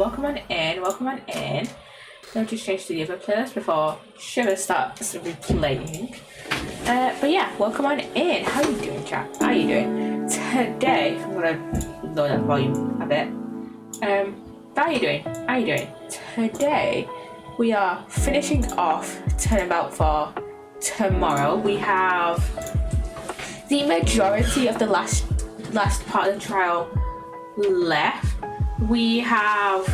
welcome on in, welcome on in. Let me just change to the other playlist before Shiver starts replaying. But yeah, welcome on in. How you doing, chat? How you doing? Today, I'm gonna lower that volume a bit. How you doing? How you doing? Today, we are finishing off Turnabout for tomorrow. We have the majority of the last part of the trial left. We have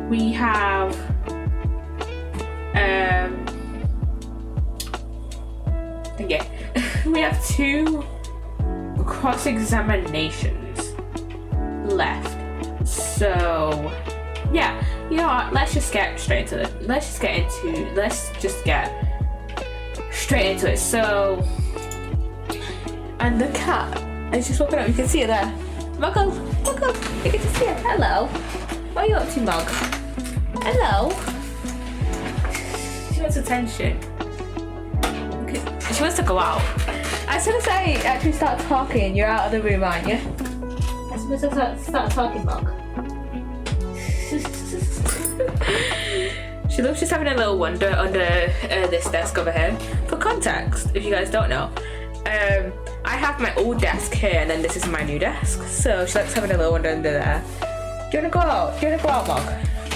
we have 2 cross-examinations left. So yeah, you know what? Let's just get straight into it. Let's just get straight into it. So, and the cat is just walking up. You can see her there. Muggle, you get to see her. Hello. What are you up to, Mug? Hello. She wants attention. Okay. She wants to go out. As soon as I actually start talking, you're out of the room, aren't you? As soon as I start talking, Mug. She loves just having a little wander under this desk over here. For context, if you guys don't know, I have my old desk here and then this is my new desk. So she likes having a little wander under there. Do you wanna go out? Do you wanna go out, Mug?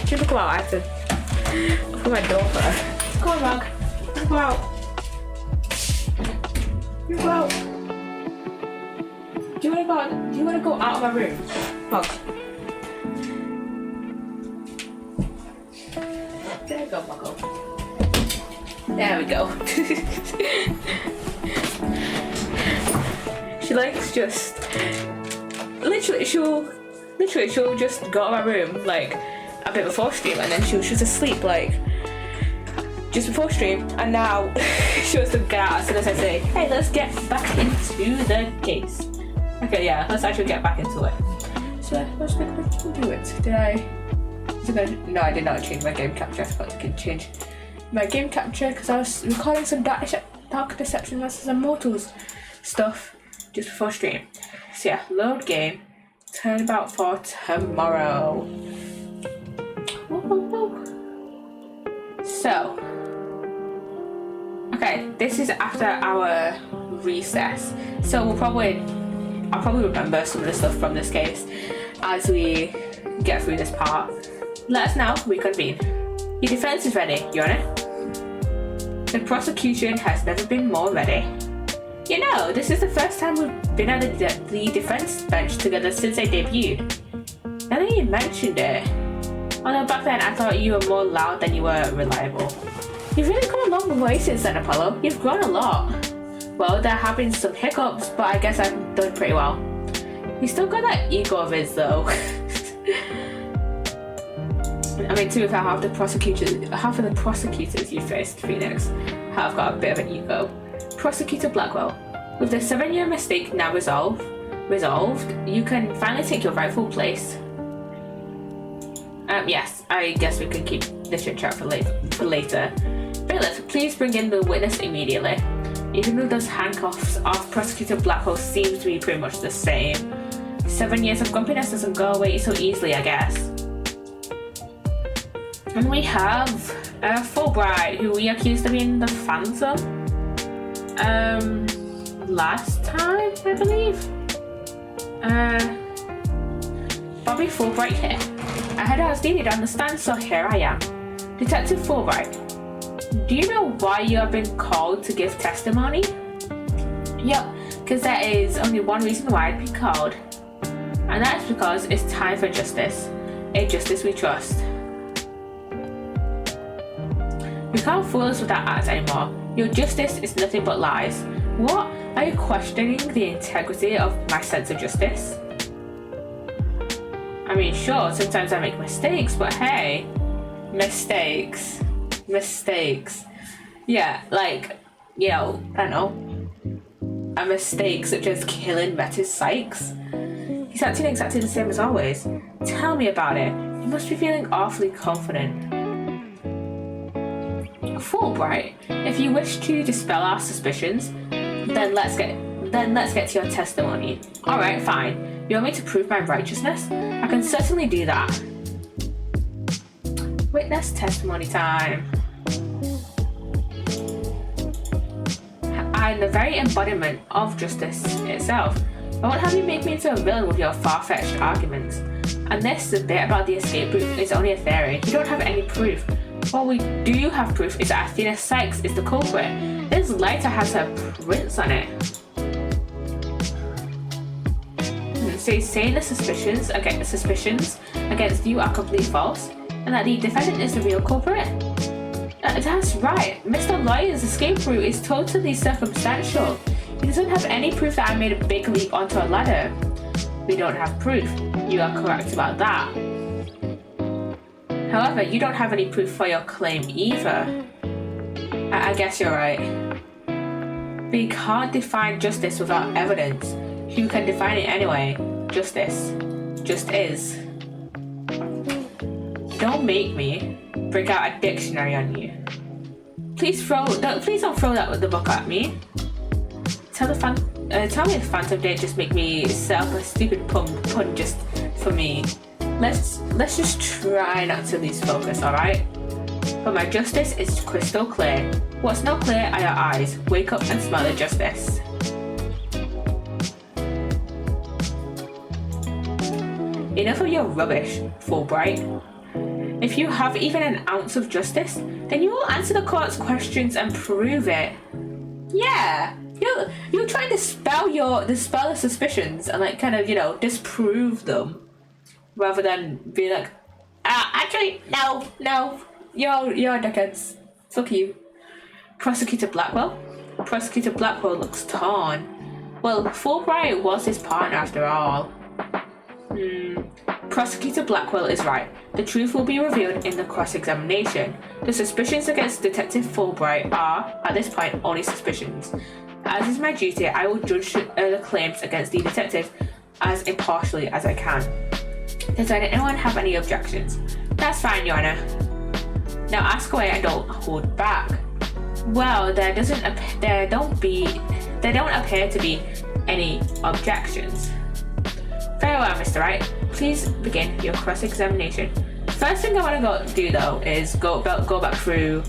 Do you wanna go out? I have to open my door for her. Come on, Mug. Go out. You go out. Do you wanna go out of my room? Mug. There you go, Muggle. There we go. She likes just literally she'll just go out of my room like a bit before stream and then she'll just asleep like just before stream, and now she wants to get out as soon as I say, hey, let's get back into the case. Okay, yeah, let's actually get back into it. So let's do it. No, I did not change my game capture. I forgot to change my game capture because I was recording some Dark Deception vs. Immortals stuff just before stream. So yeah, load game, Turnabout for tomorrow. So, okay, this is after our recess. So I'll probably remember some of the stuff from this case as we get through this part. Let us now reconvene. Your defense is ready, Your Honor. The prosecution has never been more ready. You know, this is the first time we've been at the defense bench together since I debuted. Now that you mentioned it, although back then I thought you were more loud than you were reliable. You've really come a long way since then, Apollo. You've grown a lot. Well, there have been some hiccups, but I guess I've done pretty well. You still got that ego of his, though. I mean, to be fair, half of the prosecutors you faced, Phoenix, have got a bit of an ego. Prosecutor Blackwell, with the 7-year mistake now resolved, you can finally take your rightful place. Yes, I guess we can keep this chit chat for later. Bailiff, please bring in the witness immediately. Even though those handcuffs off Prosecutor Blackwell seems to be pretty much the same. 7 years of grumpiness doesn't go away so easily, I guess. And we have Fulbright, who we accused of being the Phantom. Last time, I believe. Bobby Fulbright here. I heard I was needed on the stand, so here I am. Detective Fulbright, do you know why you have been called to give testimony? Yep, because there is only one reason why I'd be called. And that's because it's time for justice. A justice we trust. You can't fool us with that act anymore. Your justice is nothing but lies. What? Are you questioning the integrity of my sense of justice? I mean, sure, sometimes I make mistakes, but hey, mistakes. Yeah, like, you know, I don't know, a mistake such as killing Metis Sykes. He's acting exactly the same as always. Tell me about it. You must be feeling awfully confident. Fulbright, if you wish to dispel our suspicions, then let's get to your testimony. Alright, fine. You want me to prove my righteousness? I can certainly do that. Witness testimony time. I am the very embodiment of justice itself. I won't have you make me into a villain with your far-fetched arguments. And this bit about the escape route is only a theory. You don't have any proof. What we do have proof is that Athena Sykes is the culprit. This lighter has her prints on it. So he's saying the suspicions against you are completely false, and that the defendant is the real culprit? That's right. Mr. Lawyer's escape route is totally circumstantial. He doesn't have any proof that I made a big leap onto a ladder. We don't have proof. You are correct about that. However, you don't have any proof for your claim either. I guess you're right. But you can't define justice without evidence. You can define it anyway. Justice just is. Don't make me break out a dictionary on you. Please don't throw the book at me. Tell me if Phantom did just make me set up a stupid pun just for me. Let's just try not to lose focus, alright? But my justice is crystal clear. What's not clear are your eyes. Wake up and smell the justice. Enough of your rubbish, Fulbright. If you have even an ounce of justice, then you will answer the court's questions and prove it. Yeah, you're trying to dispel the suspicions and like kind of, disprove them, rather than be like, actually, no, you're dickheads. Fuck you. Prosecutor Blackwell looks torn. Well, Fulbright was his partner after all. Prosecutor Blackwell is right. The truth will be revealed in the cross-examination. The suspicions against Detective Fulbright are, at this point, only suspicions. As is my duty, I will judge the claims against the detective as impartially as I can. Does anyone have any objections? That's fine, Your Honor. Now ask away and don't hold back. Well, there don't appear to be any objections. Very well, Mr. Wright. Please begin your cross-examination. First thing I want to do though is go back through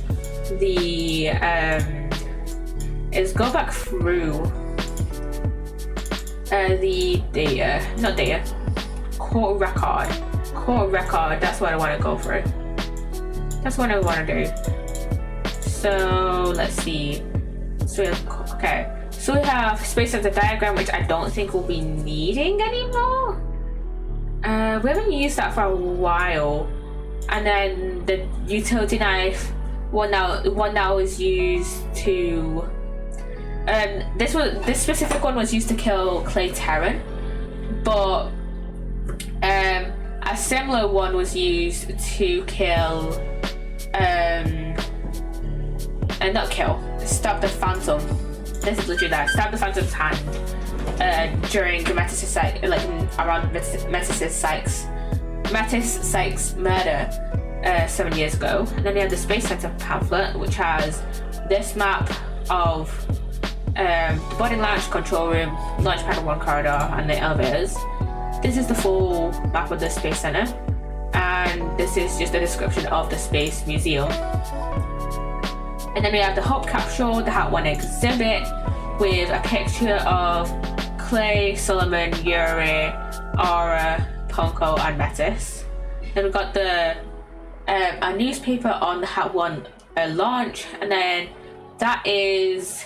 the court record. That's what I want to go through. That's what I want to do. So let's see. So we have space as a diagram, which I don't think we'll be needing anymore. We haven't used that for a while. And then the utility knife, one that was used to. This specific one was used to kill Clay Terran, but a similar one was used to kill stop the Phantom. This is literally that. Stab the Phantom's hand during the Metis Sykes murder 7 years ago. And then we have the Space Center pamphlet, which has this map of the boarding lounge, control room, launch pad 1 corridor, and the elevators. This is the full map of the Space Center, and this is just a description of the Space Museum. And then we have the Hope capsule, the Hat 1 exhibit, with a picture of Clay, Solomon, Yuri, Aura, Ponko, and Metis. Then we've got a newspaper on the Hat 1 launch, and then that is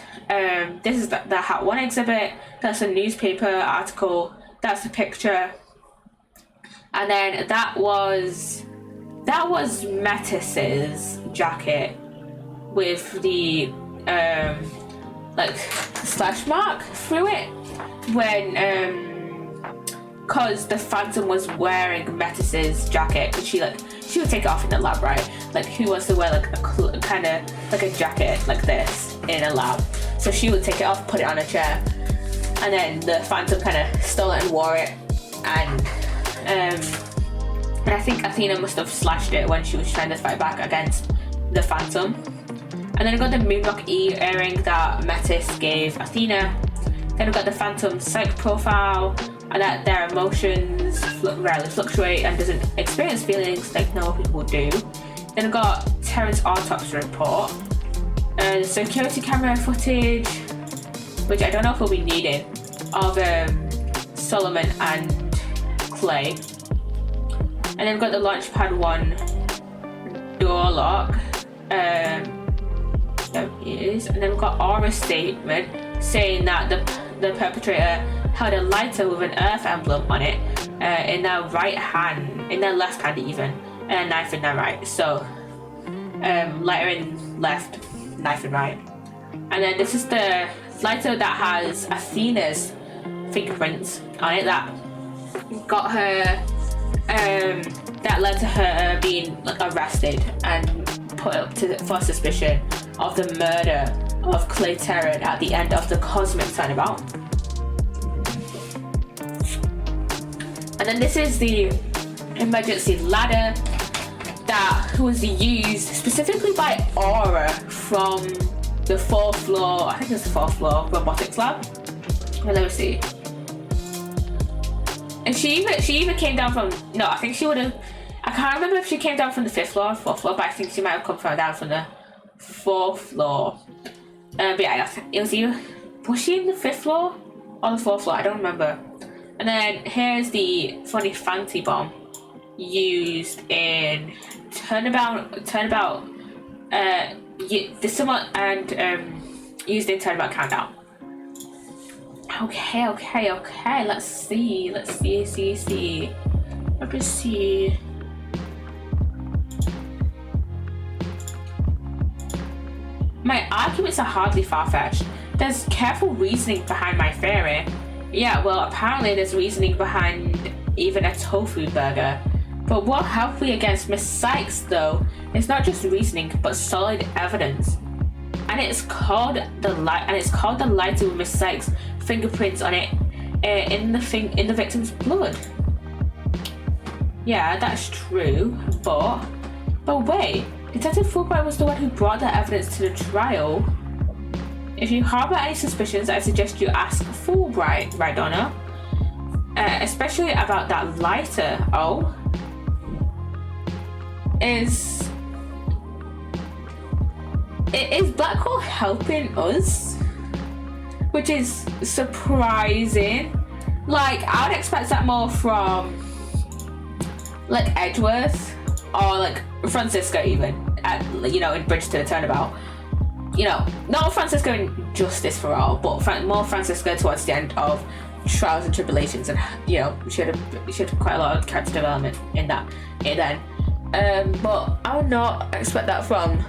this is the Hat 1 exhibit. That's a newspaper article. That's the picture, and then that was Metis's jacket with the slash mark through it when cause the Phantom was wearing Metis's jacket, and she would take it off in the lab, right? Like, who wants to wear a kind of like a jacket like this in a lab? So she would take it off, put it on a chair, and then the Phantom kind of stole it and wore it, and I think Athena must have slashed it when she was trying to fight back against the Phantom. And then we got the Moonrock E earring that Metis gave Athena. Then we got the Phantom Psych profile, and that their emotions rarely fluctuate and doesn't experience feelings like normal people do. Then I've got Terrence's autopsy report, and security camera footage, which I don't know if we'll be needing, of Solomon and Clay. And then I've got the Launchpad 1 door lock. There it is. And then we've got Aura's statement saying that the perpetrator held a lighter with an earth emblem on it in their right hand, in their left hand even, and a knife in their right. So lighter in left, knife in right. And then this is the lighter that has Athena's fingerprints on it that got her, that led to her being arrested and put up for suspicion of the murder of Clay Terran at the end of the Cosmic Turnabout. And then this is the emergency ladder that was used specifically by Aura from the 4th floor, I think it's the 4th floor robotics lab. Well, let me see. And she either came down from, no, I think she would have, I can't remember if she came down from the 5th floor or 4th floor, but I think she might have come down from the 4th floor. But yeah, it was either, was she in the 5th floor or the 4th floor? I don't remember. And then here's the funny fancy bomb used in Turnabout, this somewhat, and used in Turnabout Countdown. Okay, let's see. Let me see. My arguments are hardly far-fetched. There's careful reasoning behind my theory. Yeah, well, apparently there's reasoning behind even a tofu burger. But what have we against Miss Sykes, though? It's not just reasoning, but solid evidence. And it's called the lighter with Miss Sykes' fingerprints on it in the victim's blood. Yeah, that's true, but wait, Detective Fulbright was the one who brought the evidence to the trial. If you harbor any suspicions, I suggest you ask Fulbright, right, Donna? Especially about that lighter. Oh, is Blackwell helping us? Which is surprising. Like, I would expect that more from like Edgeworth or like Francisco even, in Bridge to the Turnabout. Not Francisco in Justice for All, but more Francisco towards the end of Trials and Tribulations, and she had quite a lot of character development in that. But I would not expect that from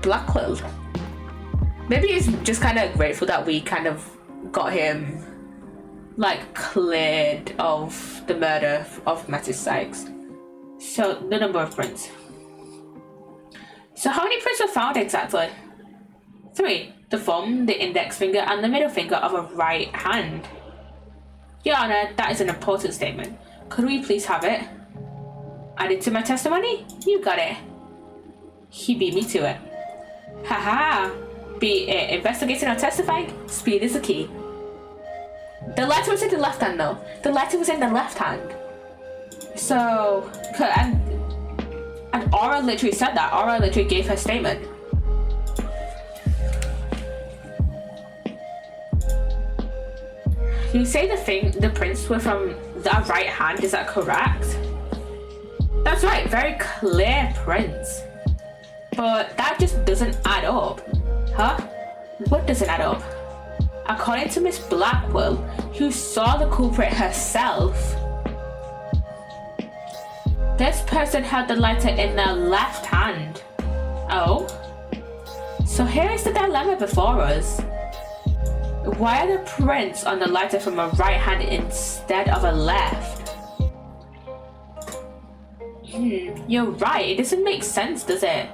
Blackwell. Maybe he's just kind of grateful that we kind of got him cleared of the murder of Mrs. Sykes. So the number of prints. So how many prints were found exactly? 3. The thumb, the index finger, and the middle finger of a right hand. Your Honor, that is an important statement. Could we please have it added to my testimony? You got it. He beat me to it. Haha. Be it investigating or testifying, speed is the key. The letter was in the left hand though. The letter was in the left hand. So, and Aura literally said that. Aura literally gave her statement. You say the prints were from that right hand, is that correct? That's right, very clear prints. But that just doesn't add up. Huh? What doesn't add up? According to Miss Blackwell, who saw the culprit herself, this person held the lighter in their left hand. Oh? So here is the dilemma before us. Why are the prints on the lighter from a right hand instead of a left? You're right, it doesn't make sense, does it?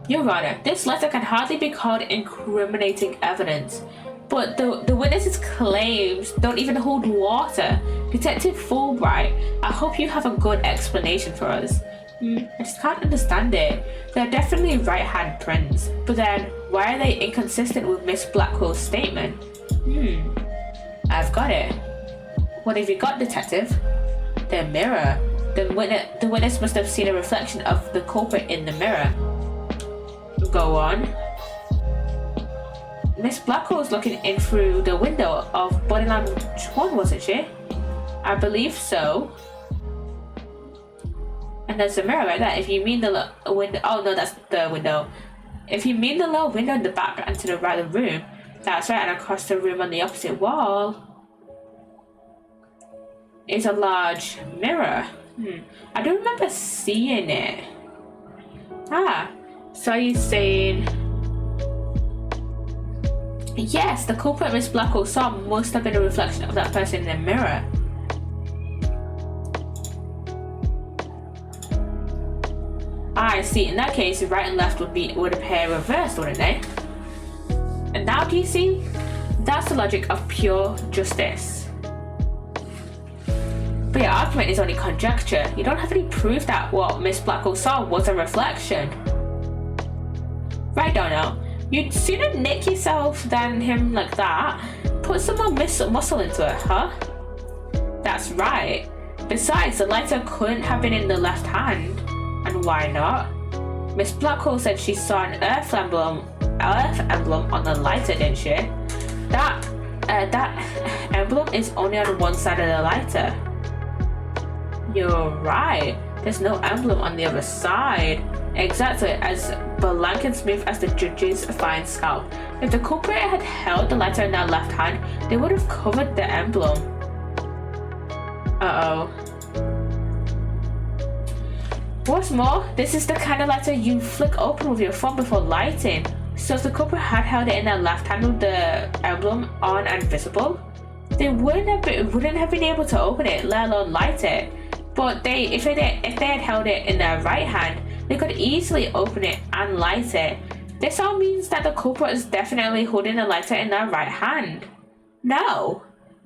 Your Honor, this letter can hardly be called incriminating evidence, but the witness's claims don't even hold water. Detective Fulbright, I hope you have a good explanation for us. I just can't understand it. They're definitely right-hand prints, but then why are they inconsistent with Miss Blackwell's statement? I've got it. What have you got, detective? The mirror. The witness must have seen a reflection of the culprit in the mirror. Go on. Miss Blackwell was looking in through the window of body language 1, wasn't she? I believe so. And there's a mirror right there. If you mean the window, oh no, that's the window. If you mean the little window in the back and to the right of the room, that's right, and across the room on the opposite wall is a large mirror. I don't remember seeing it. So you're saying... Yes, the culprit Miss Blackwell saw must have been a reflection of that person in the mirror. I see. In that case, right and left would appear reversed, wouldn't they? And now do you see? That's the logic of pure justice. But your argument is only conjecture. You don't have any proof that what Miss Blackwell saw was a reflection. Right, Donnell? You'd sooner nick yourself than him like that. Put some more muscle into it, huh? That's right. Besides, the lighter couldn't have been in the left hand. And why not? Miss Blackwell said she saw an earth emblem on the lighter, didn't she? That emblem is only on one side of the lighter. You're right. There's no emblem on the other side. Exactly as blank and smooth as the judge's fine scalp. If the culprit had held the lighter in their left hand, they would have covered the emblem. Uh-oh. What's more, this is the kind of lighter you flick open with your phone before lighting. So if the culprit had held it in their left hand with the emblem on and visible, they wouldn't have been able to open it, let alone light it. But if they had held it in their right hand, they could easily open it and light it. This all means that the culprit is definitely holding the lighter in their right hand. No.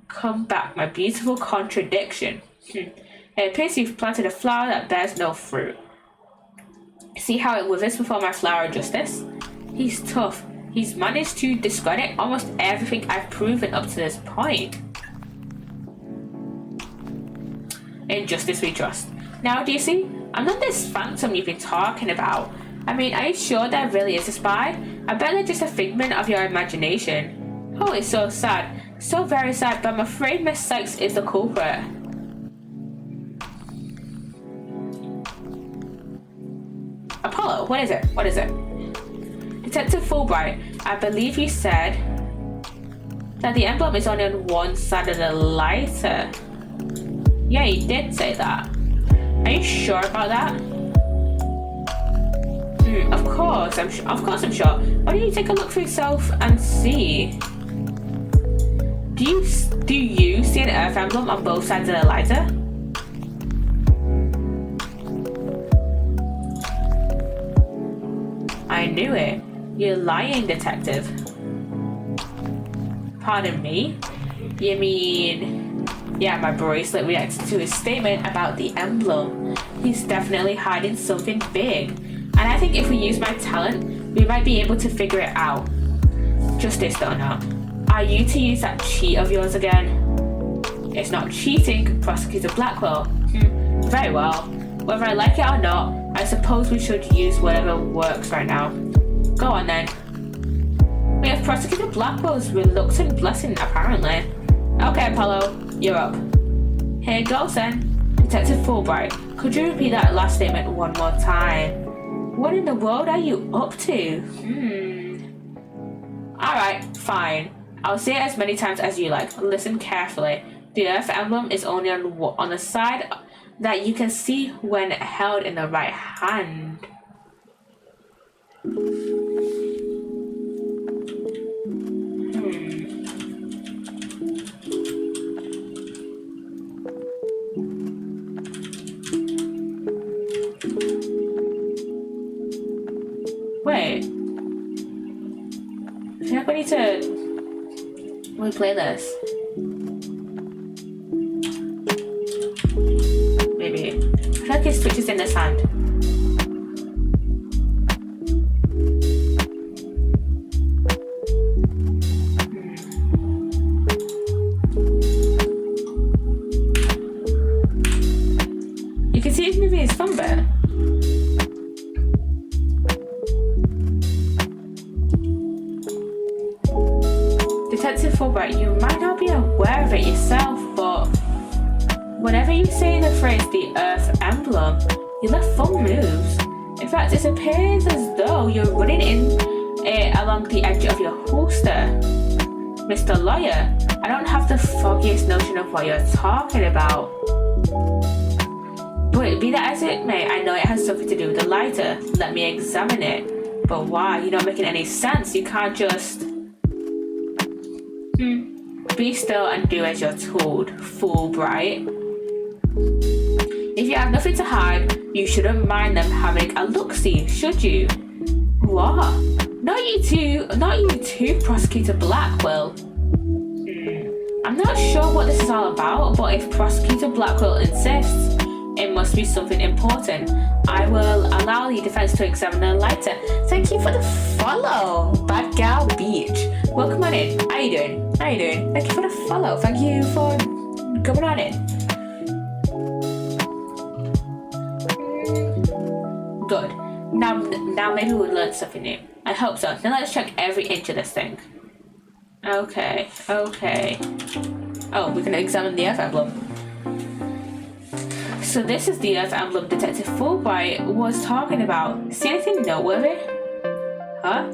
Come back, my beautiful contradiction. It appears you've planted a flower that bears no fruit. See how it withers before my flower of justice? He's tough. He's managed to discredit almost everything I've proven up to this point. In justice we trust. Now, do you see? I'm not this phantom you've been talking about. I mean, are you sure there really is a spy? I bet they're just a figment of your imagination. Oh, it's so sad. So very sad, but I'm afraid Miss Sykes is the culprit. Apollo, what is it? What is it? Detective Fulbright, I believe you said that the emblem is only on one side of the lighter. Yeah, you did say that. Are you sure about that? Of course I'm sure. Why don't you take a look for yourself and see? Do you see an earth emblem on both sides of the lighter? I knew it. You're lying, detective. Pardon me? You mean... Yeah, my bracelet reacted to his statement about the emblem. He's definitely hiding something big. And I think if we use my talent, we might be able to figure it out. Justice, though, now. Are you to use that cheat of yours again? It's not cheating, Prosecutor Blackwell. Very well. Whether I like it or not, I suppose we should use whatever works right now. Go on then. We have Prosecutor Blackwell's reluctant blessing, apparently. Okay, Apollo, you're up. Here goes then. Detective Fulbright, could you repeat that last statement one more time? What in the world are you up to? Alright, fine. I'll say it as many times as you like. Listen carefully. The earth emblem is only on the side that you can see when held in the right hand. Wait. I think we need to replay this. Maybe. I feel like his switch is in this hand. can see he's moving his thumb bit. Detective Fulbright, you might not be aware of it yourself, but whenever you say the phrase the Earth emblem, your left thumb moves. In fact, it appears as though you're running along the edge of your holster. Mr. Lawyer, I don't have the foggiest notion of what you're talking about. But be that as it may, I know it has something to do with the lighter. Let me examine it. But why? You're not making any sense. You can't just... Be still and do as you're told, Fulbright. If you have nothing to hide, you shouldn't mind them having a look-see, should you? What? Not you too, Prosecutor Blackwell. I'm not sure what this is all about, but if Prosecutor Blackwell insists, it must be something important. I will allow the defense to examine the lighter. Thank you for the follow, Bad Gal Beach. Welcome on in. How you doing? Thank you for the follow. Thank you for coming on in. Good. Now maybe we'll learn something new. I hope so. Now let's check every inch of this thing. Okay. Oh, we can examine the Earth emblem. So this is the Earth emblem Detective Fulbright was talking about. See anything noteworthy? Huh?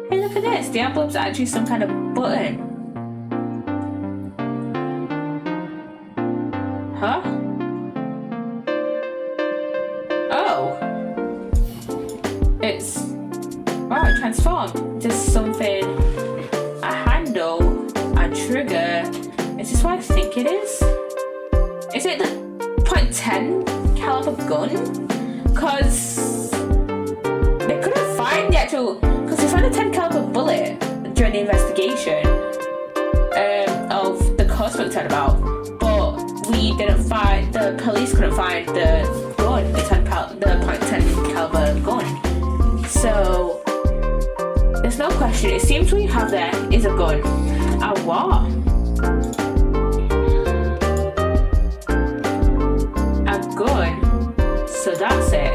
Hey, look at this. The emblem's actually some kind of button. Huh? Oh. It transformed to something. A handle. A trigger. Is this what I think it is? Is it the .10 caliber gun? Because they couldn't find the actual... Because they found a 10 caliber bullet during the investigation of the cosmic turnabout, but we didn't find... The police couldn't find the gun, the .10 caliber gun. So there's no question. It seems what you have there is a gun. A what? Good. So that's it.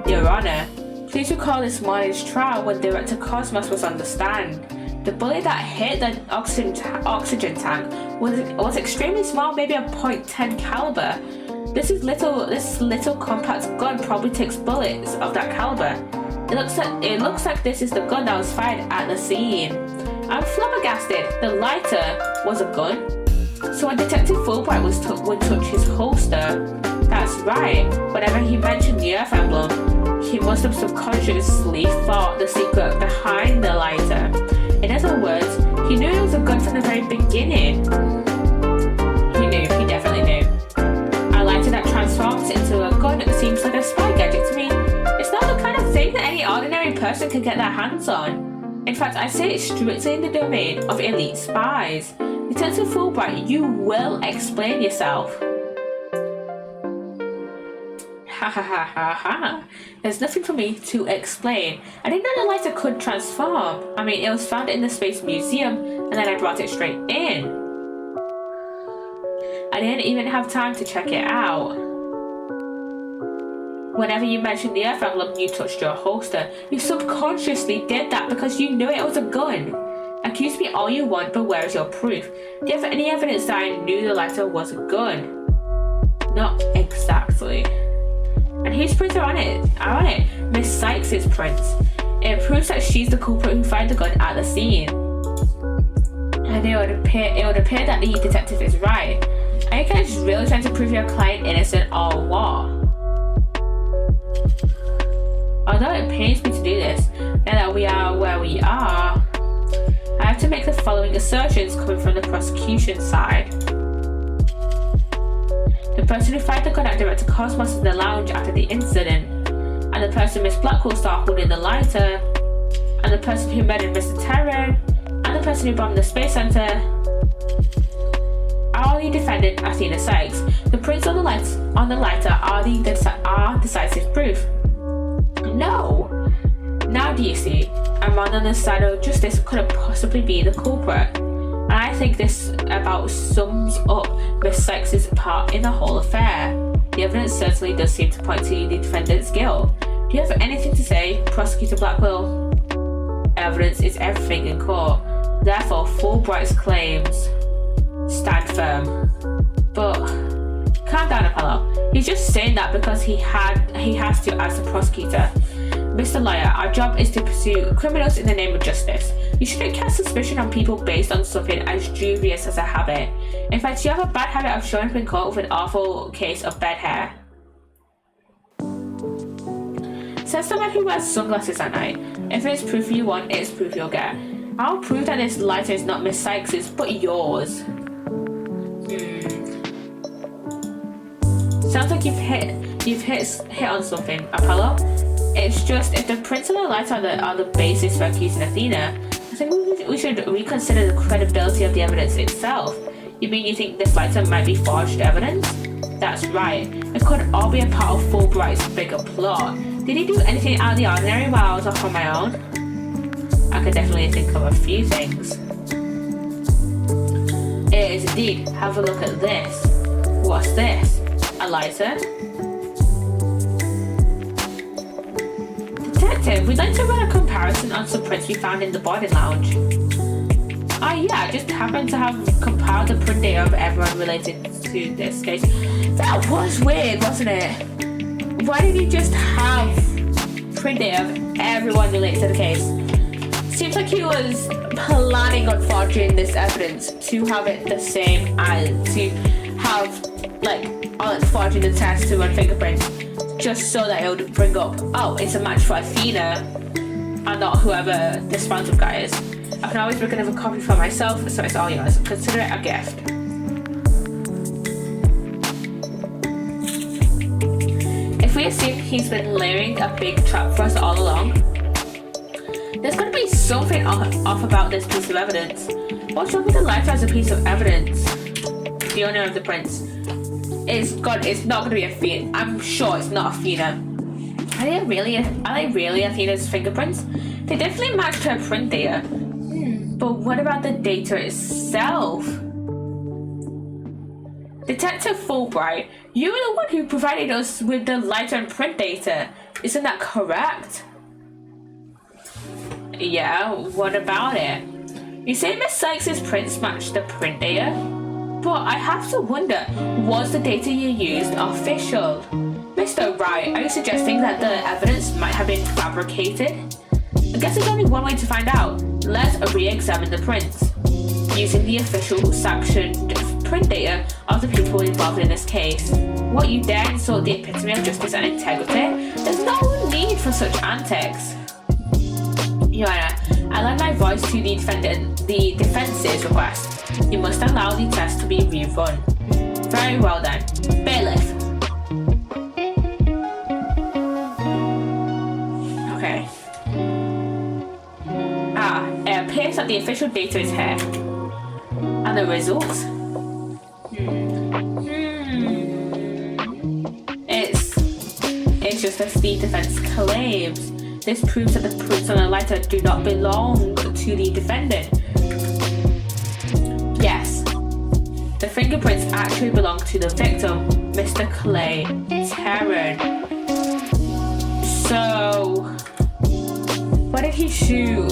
Your Honor, please recall this morning's trial when Director Cosmos was on the stand. The bullet that hit the oxygen tank was extremely small, maybe a .10 caliber. This little compact gun probably takes bullets of that caliber. It looks like this is the gun that was fired at the scene. I'm flabbergasted. The lighter was a gun. So when Detective Fulbright would touch his holster, that's right. Whenever he mentioned the Earth emblem, he must have subconsciously thought the secret behind the lighter. In other words, he knew it was a gun from the very beginning. He definitely knew. A lighter that transforms into a gun seems like a spy gadget to me. It's not the kind of thing that any ordinary person can get their hands on. In fact, I say it's strictly in the domain of elite spies. Detective Fulbright, you will explain yourself. Ha ha ha ha ha. There's nothing for me to explain. I didn't know the lighter could transform. I mean, it was found in the Space Museum, and then I brought it straight in. I didn't even have time to check it out. Whenever you mentioned the Earth emblem, you touched your holster. You subconsciously did that because you knew it was a gun. Accuse me all you want, but where is your proof? Do you have any evidence that I knew the lighter was a gun? Not exactly. And whose prints are on it? Miss Sykes' prints. It proves that she's the culprit who fired the gun at the scene. And it would appear that the detective is right. Are you guys really trying to prove your client innocent or what? Although it pains me to do this, now that we are where we are, I have to make the following assertions coming from the prosecution side. The person who fired the gun at Director Cosmos in the lounge after the incident, and the person Miss Blackwell saw holding the lighter, and the person who murdered Mr. Terran, and the person who bombed the Space Center, are the defendant Athena Sykes. The prints on the lighter are decisive proof. No! Now do you see, a man on the side of justice couldn't possibly be the culprit. And I think this about sums up Miss Sykes' part in the whole affair. The evidence certainly does seem to point to the defendant's guilt. Do you have anything to say, Prosecutor Blackwell? Evidence is everything in court. Therefore, Fulbright's claims stand firm. But calm down, Apollo. He's just saying that because he has to as the prosecutor. Mr. Lawyer, our job is to pursue criminals in the name of justice. You shouldn't cast suspicion on people based on something as dubious as a habit. In fact, you have a bad habit of showing up in court with an awful case of bad hair. Says someone who wears sunglasses at night. If it's proof you want, it's proof you'll get. I'll prove that this lighter is not Miss Sykes's, but yours. Sounds like you've hit on something, Apollo. It's just if the prints on the lighter are the basis for accusing Athena, I think we should reconsider the credibility of the evidence itself. You mean you think this lighter might be forged evidence? That's right. It could all be a part of Fulbright's bigger plot. Did he do anything out of the ordinary while I was off on my own? I could definitely think of a few things. It is indeed. Have a look at this. What's this? A lighter? Detective, we'd like to run a comparison on some prints we found in the boarding lounge. Oh yeah, I just happened to have compiled the print data of everyone related to this case. That was weird, wasn't it? Why did you just have print data of everyone related to the case? Seems like he was planning on forging this evidence to have it the same as to have on forging the test to run fingerprints, just so that it would bring up, oh, it's a match for Athena and not whoever this phantom guy is. I can always make another copy for myself, so it's all yours. Consider it a gift. If we assume he's been layering a big trap for us all along, there's going to be something off about this piece of evidence. What's wrong with the lighter as a piece of evidence? The owner of the prints. It's not going to be Athena. I'm sure it's not Athena. Are they really Athena's fingerprints? They definitely matched her print data. But what about the data itself? Detective Fulbright, you were the one who provided us with the lighter and print data. Isn't that correct? Yeah, what about it? You say Miss Sykes' prints match the print data? But I have to wonder, was the data you used official? Mr. Wright, are you suggesting that the evidence might have been fabricated? I guess there's only one way to find out. Let's re-examine the prints. Using the official sanctioned print data of the people involved in this case. What, you dare insult the epitome of justice and integrity? There's no need for such antics. Your Honor, I lend my voice to the defense's request. You must allow the test to be rerun. Very well then. Bailiff. Okay. It appears that the official data is here. And the results? It's just as the defense claims. This proves that the prints on the lighter do not belong to the defendant. Yes, the fingerprints actually belong to the victim, Mr. Clay Terran. So, why did he shoot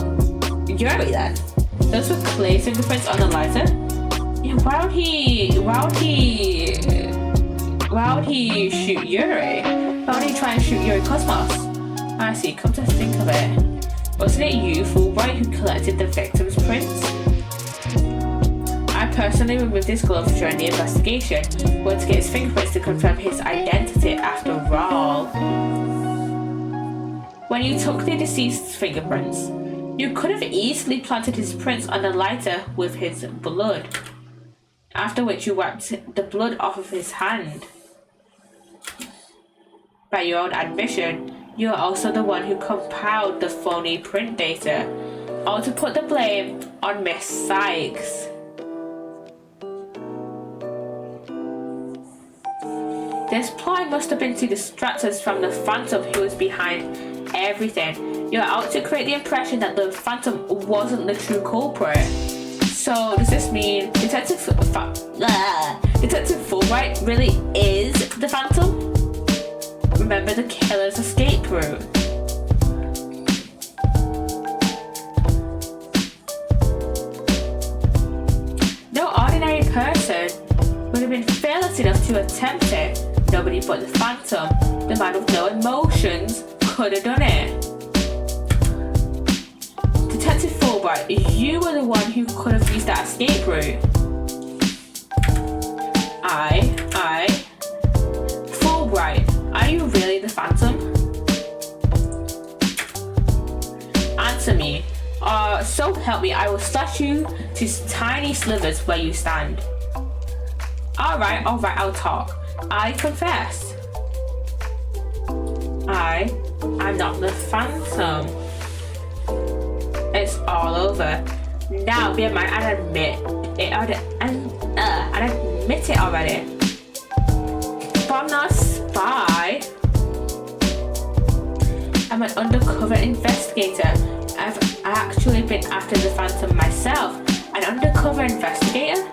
Yuri then? Those were Clay's fingerprints on the lighter? Yeah, why would he shoot Yuri? Why would he try and shoot Yuri Cosmos? I see, come to think of it. Wasn't it you, Fulbright, who collected the victim's prints? I personally removed his gloves during the investigation. Wanted to get his fingerprints to confirm his identity after all. When you took the deceased's fingerprints, you could have easily planted his prints on the lighter with his blood. After which you wiped the blood off of his hand. By your own admission, you are also the one who compiled the phony print data, or to put the blame on Miss Sykes. This ploy must have been to distract us from the Phantom who was behind everything. You're out to create the impression that the Phantom wasn't the true culprit. So does this mean Detective Fulbright really is the Phantom? the killer's escape route. No ordinary person would have been fearless enough to attempt it. Nobody but the Phantom, the man with no emotions, could have done it. Detective Fulbright, you were the one who could have used that escape route. Fulbright, are you really the Phantom? Answer me, or so help me, I will slash you to tiny slivers where you stand. Alright, I'll talk. I confess. I'm not the Phantom. It's all over. Now be a man and admit it, and admit it already. But I'm not a spy. I'm an undercover investigator. I've actually been after the Phantom myself. An undercover investigator?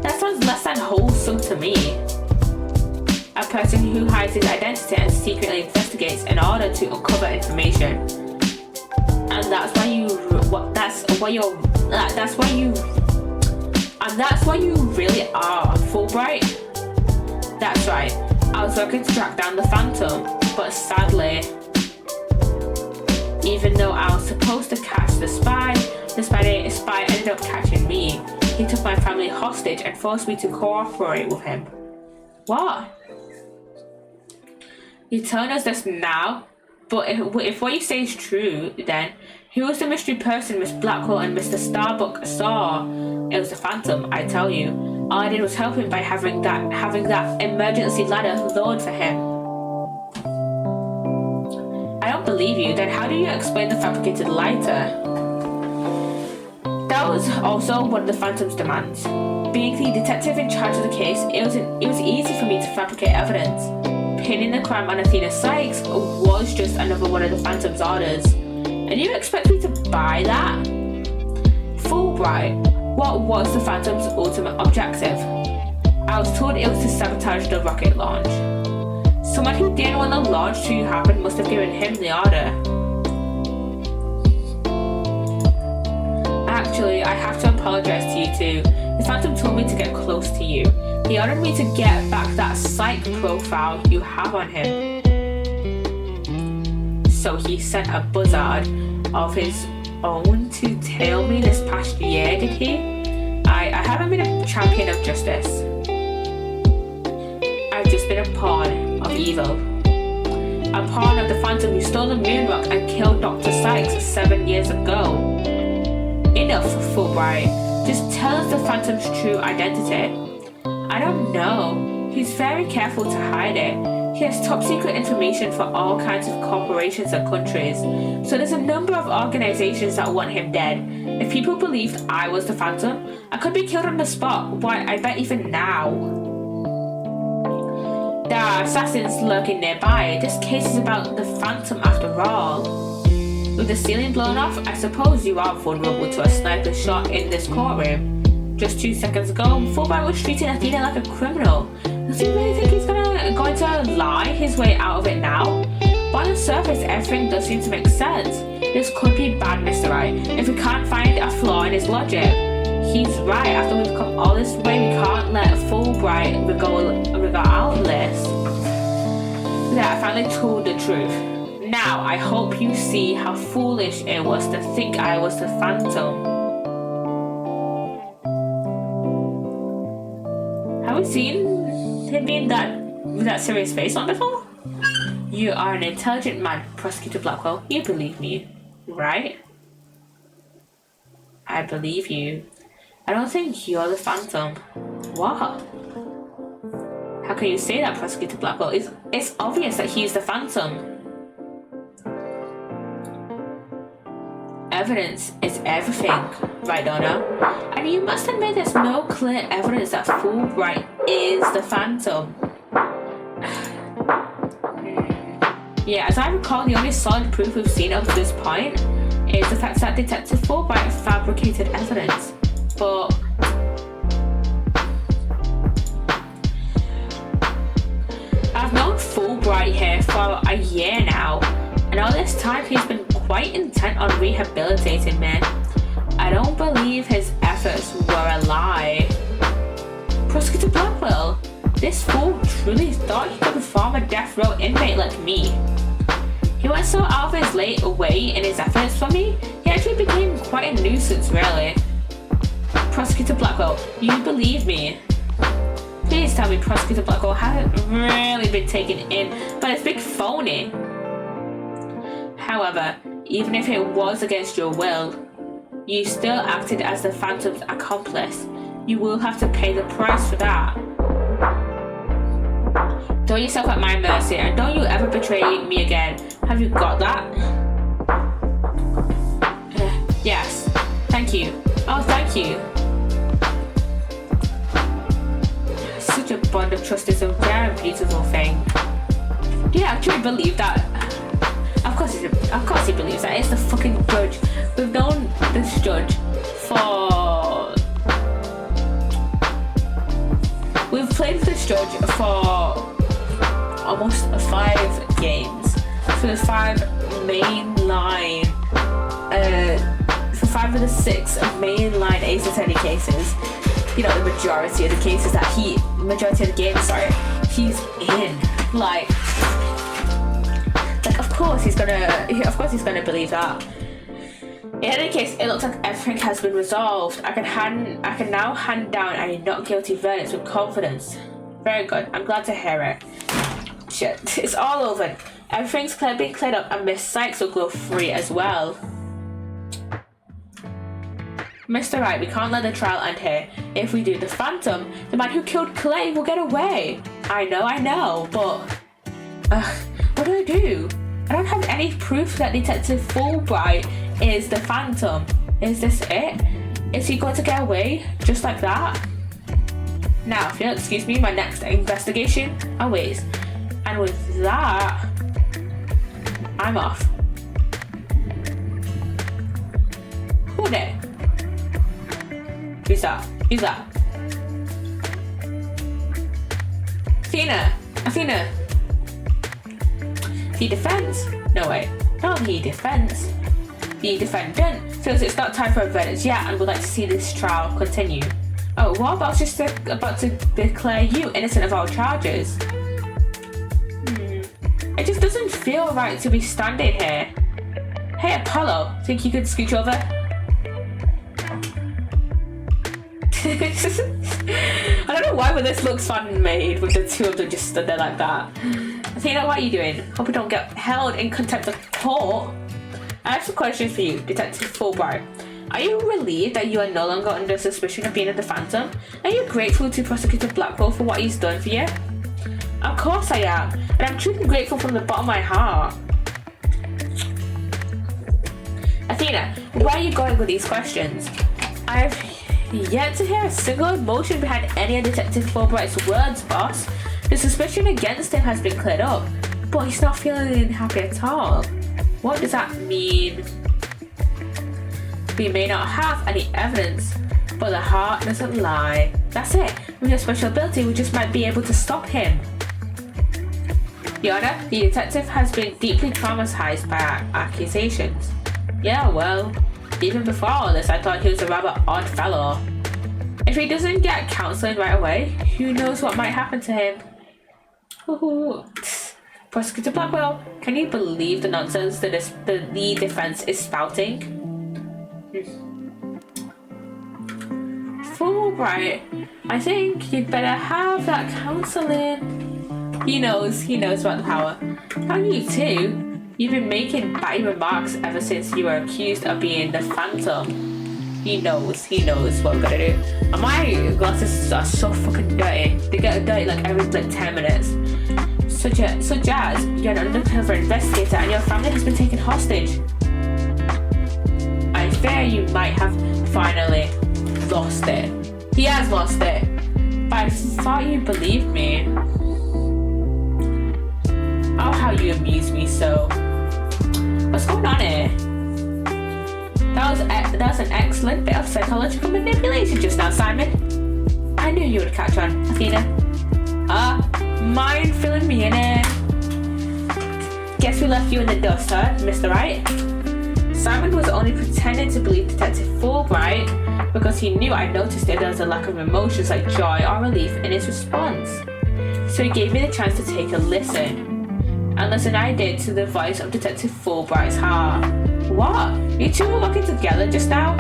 That sounds less than wholesome to me. A person who hides his identity and secretly investigates in order to uncover information. And that's why you really are Fulbright. That's right. I was working to track down the Phantom, but sadly, even though I was supposed to catch the spy ended up catching me. He took my family hostage and forced me to cooperate with him. What? You're telling us this now? But if what you say is true, then who was the mystery person Miss Blackwell and Mr. Starbuck saw? It was the Phantom, I tell you. All I did was help him by having that emergency ladder lowered for him. I don't believe you. Then how do you explain the fabricated lighter? That was also one of the Phantom's demands. Being the detective in charge of the case, it was easy for me to fabricate evidence. Pinning the crime on Athena Sykes was just another one of the Phantom's orders. And you expect me to buy that? Fulbright, what was the Phantom's ultimate objective? I was told it was to sabotage the rocket launch. Someone who didn't want the launch to happen must have given him the order. Actually, I have to apologize to you too. The Phantom told me to get close to you. He ordered me to get back that psych profile you have on him. So he sent a buzzard of his own to tail me this past year, did he? I haven't been a champion of justice. I've just been a pawn of evil. A pawn of the Phantom who stole the moon rock and killed Dr. Sykes 7 years ago. Enough, Fulbright. Just tell us the Phantom's true identity. I don't know. He's very careful to hide it. He has top secret information for all kinds of corporations and countries. So there's a number of organizations that want him dead. If people believed I was the Phantom, I could be killed on the spot. Why, I bet even now. There are assassins lurking nearby. This case is about the Phantom after all. With the ceiling blown off, I suppose you are vulnerable to a sniper shot in this courtroom. Just 2 seconds ago, Fulbright was treating Athena like a criminal. Does he really think he's going to lie his way out of it now? But on the surface, everything does seem to make sense. This could be bad, Mr. Wright, if we can't find a flaw in his logic. He's right, after we've come all this way, we can't let Fulbright regardless. That I finally told the truth. Now, I hope you see how foolish it was to think I was the Phantom. Have we seen him being with that serious face on before? You are an intelligent man, Prosecutor Blackwell. You believe me, right? I believe you. I don't think you're the Phantom. What? How can you say that, Prosecutor Blackwell? It's obvious that he's the Phantom. Evidence is everything, right, Donna? And you must admit there's no clear evidence that Fulbright is the Phantom. Yeah, as I recall, the only solid proof we've seen up to this point is the fact that Detective Fulbright fabricated evidence. But I've known Fulbright here for a year now, and all this time he's been quite intent on rehabilitating me. I don't believe his efforts were a lie. Prosecutor Blackwell, this fool truly thought he could farm a death row inmate like me. He went so out of his late way in his efforts for me, he actually became quite a nuisance, really. Prosecutor Blackwell, you believe me? Please tell me Prosecutor Blackwell hasn't really been taken in by this big phony. However, even if it was against your will, you still acted as the Phantom's accomplice. You will have to pay the price for that. Throw yourself at my mercy and don't you ever betray me again. Have you got that? Yes. Thank you. Oh, thank you. Such a bond of trust is a rare and beautiful thing. Do you actually believe that? Of course he believes that. It's the fucking judge. We've known this judge for... We've played with this judge for almost 5 games. For the 5 mainline, for 5 of the 6 mainline Ace Attorney cases, you know, the majority of the cases that majority of the games, he's in. Like, of course he's gonna believe that. In any case, it looks like everything has been resolved. I can now hand down a not guilty verdict with confidence. Very good. I'm glad to hear it. Shit, it's all over. Everything's been cleared up, and Miss Sykes will go free as well. Mr. Wright, we can't let the trial end here. If we do, the Phantom, the man who killed Clay, will get away. I know, but what do I do? I don't have any proof that Detective Fulbright is the Phantom. Is this it? Is he going to get away just like that? Now, if you'll excuse me, my next investigation awaits. And with that, I'm off. Who there? Who's that? Athena! The defense? No way, not the defense. The defendant feels it's not time for a verdict yet and would like to see this trial continue. Oh, what about just about to declare you innocent of all charges? It just doesn't feel right to be standing here. Hey, Apollo, think you could scooch over? I don't know why, but this looks fan-made with the two of them just stood there like that. Athena, what are you doing? Hope you don't get held in contempt of court. I have some questions for you, Detective Fulbright. Are you relieved that you are no longer under suspicion of being the Phantom? Are you grateful to Prosecutor Blackwell for what he's done for you? Of course I am, and I'm truly grateful from the bottom of my heart. Athena, where are you going with these questions? I've yet to hear a single emotion behind any of Detective Fulbright's words, boss. The suspicion against him has been cleared up, but he's not feeling happy at all. What does that mean? We may not have any evidence, but the heart doesn't lie. That's it. With your special ability, we just might be able to stop him. Your Honor, the detective has been deeply traumatized by our accusations. Yeah, well, even before all this, I thought he was a rather odd fellow. If he doesn't get counseling right away, who knows what might happen to him? Ooh. Prosecutor Blackwell, can you believe the nonsense that the defense is spouting? Fulbright, I think you'd better have that counseling. He knows about the power. And you too. You've been making batty remarks ever since you were accused of being the Phantom. He knows what we're gonna do. And my glasses are so fucking dirty. They get dirty like every 10 minutes. Such as you're an undercover investigator and your family has been taken hostage. I fear you might have finally lost it. He has lost it. But I thought you believed me. Oh, how you amuse me so. What's going on here? That was an excellent bit of psychological manipulation just now, Simon. I knew you would catch on, Athena. Mind filling me in here? guess we left you in the dust, huh, Mr. Wright? Simon was only pretending to believe Detective Fulbright because he knew I noticed that there was a lack of emotions like joy or relief in his response. So he gave me the chance to take a listen. And listen I did to the voice of Detective Fulbright's heart. What? You two were working together just now?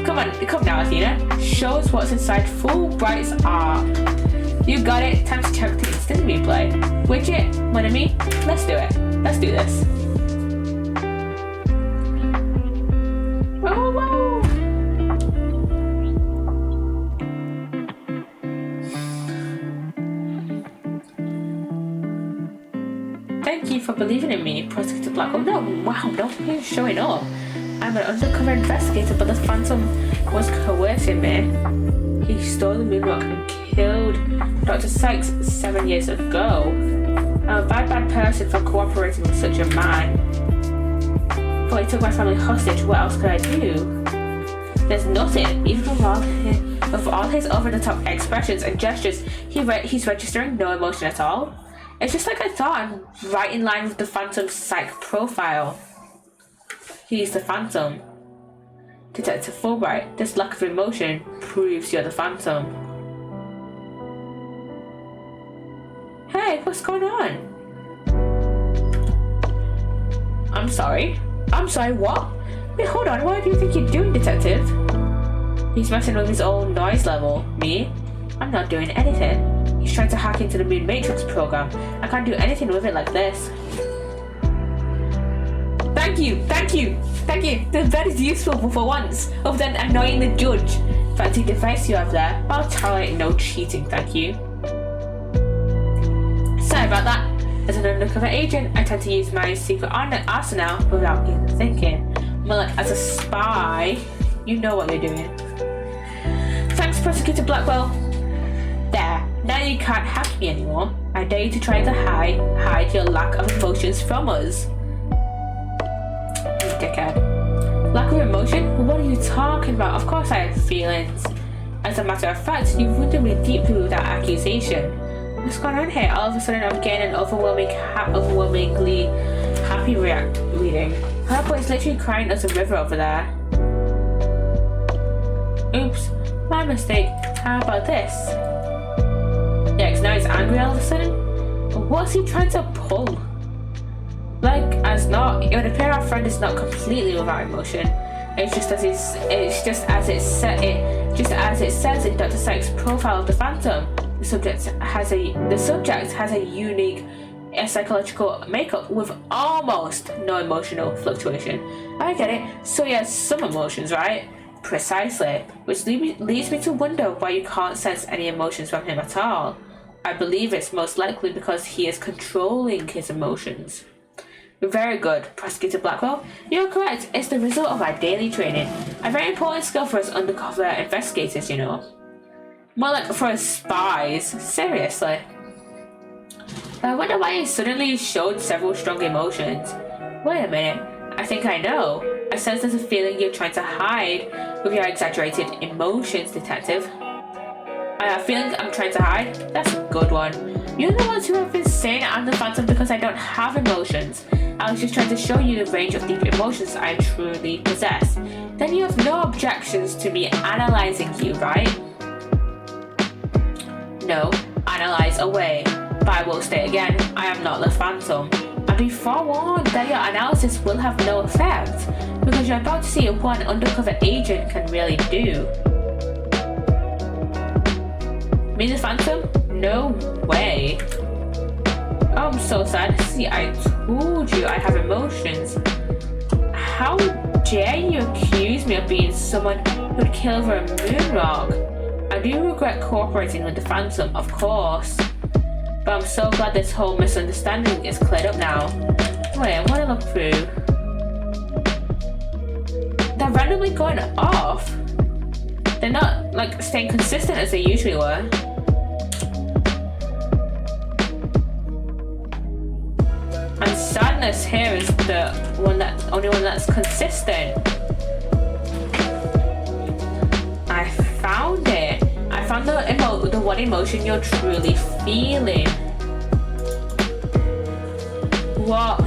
Come now, Athena. Show us what's inside Fulbright's heart. You got it. Time to check the instant replay. Widget, one of me. Let's do it. Let's do this. Oh, wow. Thank you for believing in me, Prosecutor Blackwell. No, wow, don't be showing up. I'm an undercover investigator, but the Phantom was coercing me. He stole the moon rock and killed Dr. Sykes 7 years ago. I'm a bad person for cooperating with such a man. But he took my family hostage. What else could I do? There's nothing. Even with all his over-the-top expressions and gestures, he's registering no emotion at all. It's just like I thought. I'm right in line with the Phantom's psych profile. He's the Phantom. Detective Fulbright, this lack of emotion proves you're the Phantom. Hey, what's going on? I'm sorry. I'm sorry, what? Wait, hold on, what do you think you're doing, Detective? He's messing with his own noise level. Me? I'm not doing anything. He's trying to hack into the Moon Matrix program. I can't do anything with it like this. Thank you. That is useful for once, other than annoying the judge. Fancy device you have there. I'll tolerate no cheating, thank you. Sorry about that. As an undercover agent, I tend to use my secret arsenal without even thinking. More like as a spy, you know what you're doing. Thanks, Prosecutor Blackwell. There, now you can't hack me anymore. I dare you to try to hide your lack of emotions from us. You dickhead. Lack of emotion? What are you talking about? Of course I have feelings. As a matter of fact, you've wounded me deeply with that accusation. What's going on here? All of a sudden I'm getting an overwhelmingly happy reading. Her boy's literally crying as a river over there. Oops, my mistake. How about this? Yeah, now he's angry all of a sudden. What's he trying to pull? Like, it would appear our friend is not completely without emotion. It's just as it says in Dr. Sykes' profile of the Phantom. The subject has a unique psychological makeup with almost no emotional fluctuation. I get it. So he has some emotions, right? Precisely. Which leads me to wonder why you can't sense any emotions from him at all. I believe it's most likely because he is controlling his emotions. Very good, Prosecutor Blackwell. You're correct. It's the result of our daily training. A very important skill for us undercover investigators, you know. More like for us spies. Seriously. I wonder why he suddenly showed several strong emotions. Wait a minute. I think I know. I sense there's a feeling you're trying to hide with your exaggerated emotions, Detective. I have a feeling I'm trying to hide? That's a good one. You're the ones who have been saying I'm the Phantom because I don't have emotions. I was just trying to show you the range of deep emotions I truly possess. Then you have no objections to me analyzing you, right? No, analyze away. But I will state again, I am not the Phantom. And be forewarned that your analysis will have no effect, because you're about to see what an undercover agent can really do. Me the Phantom? No way. Oh, I'm so sad. See, I told you I have emotions. How dare you accuse me of being someone who'd kill over a moon rock? I do regret cooperating with the Phantom, of course. But I'm so glad this whole misunderstanding is cleared up now. Wait, I want to look through. They're randomly going off. They're not, like, staying consistent as they usually were. And sadness here is the only one that's consistent. I found it. I found the one emotion you're truly feeling. what?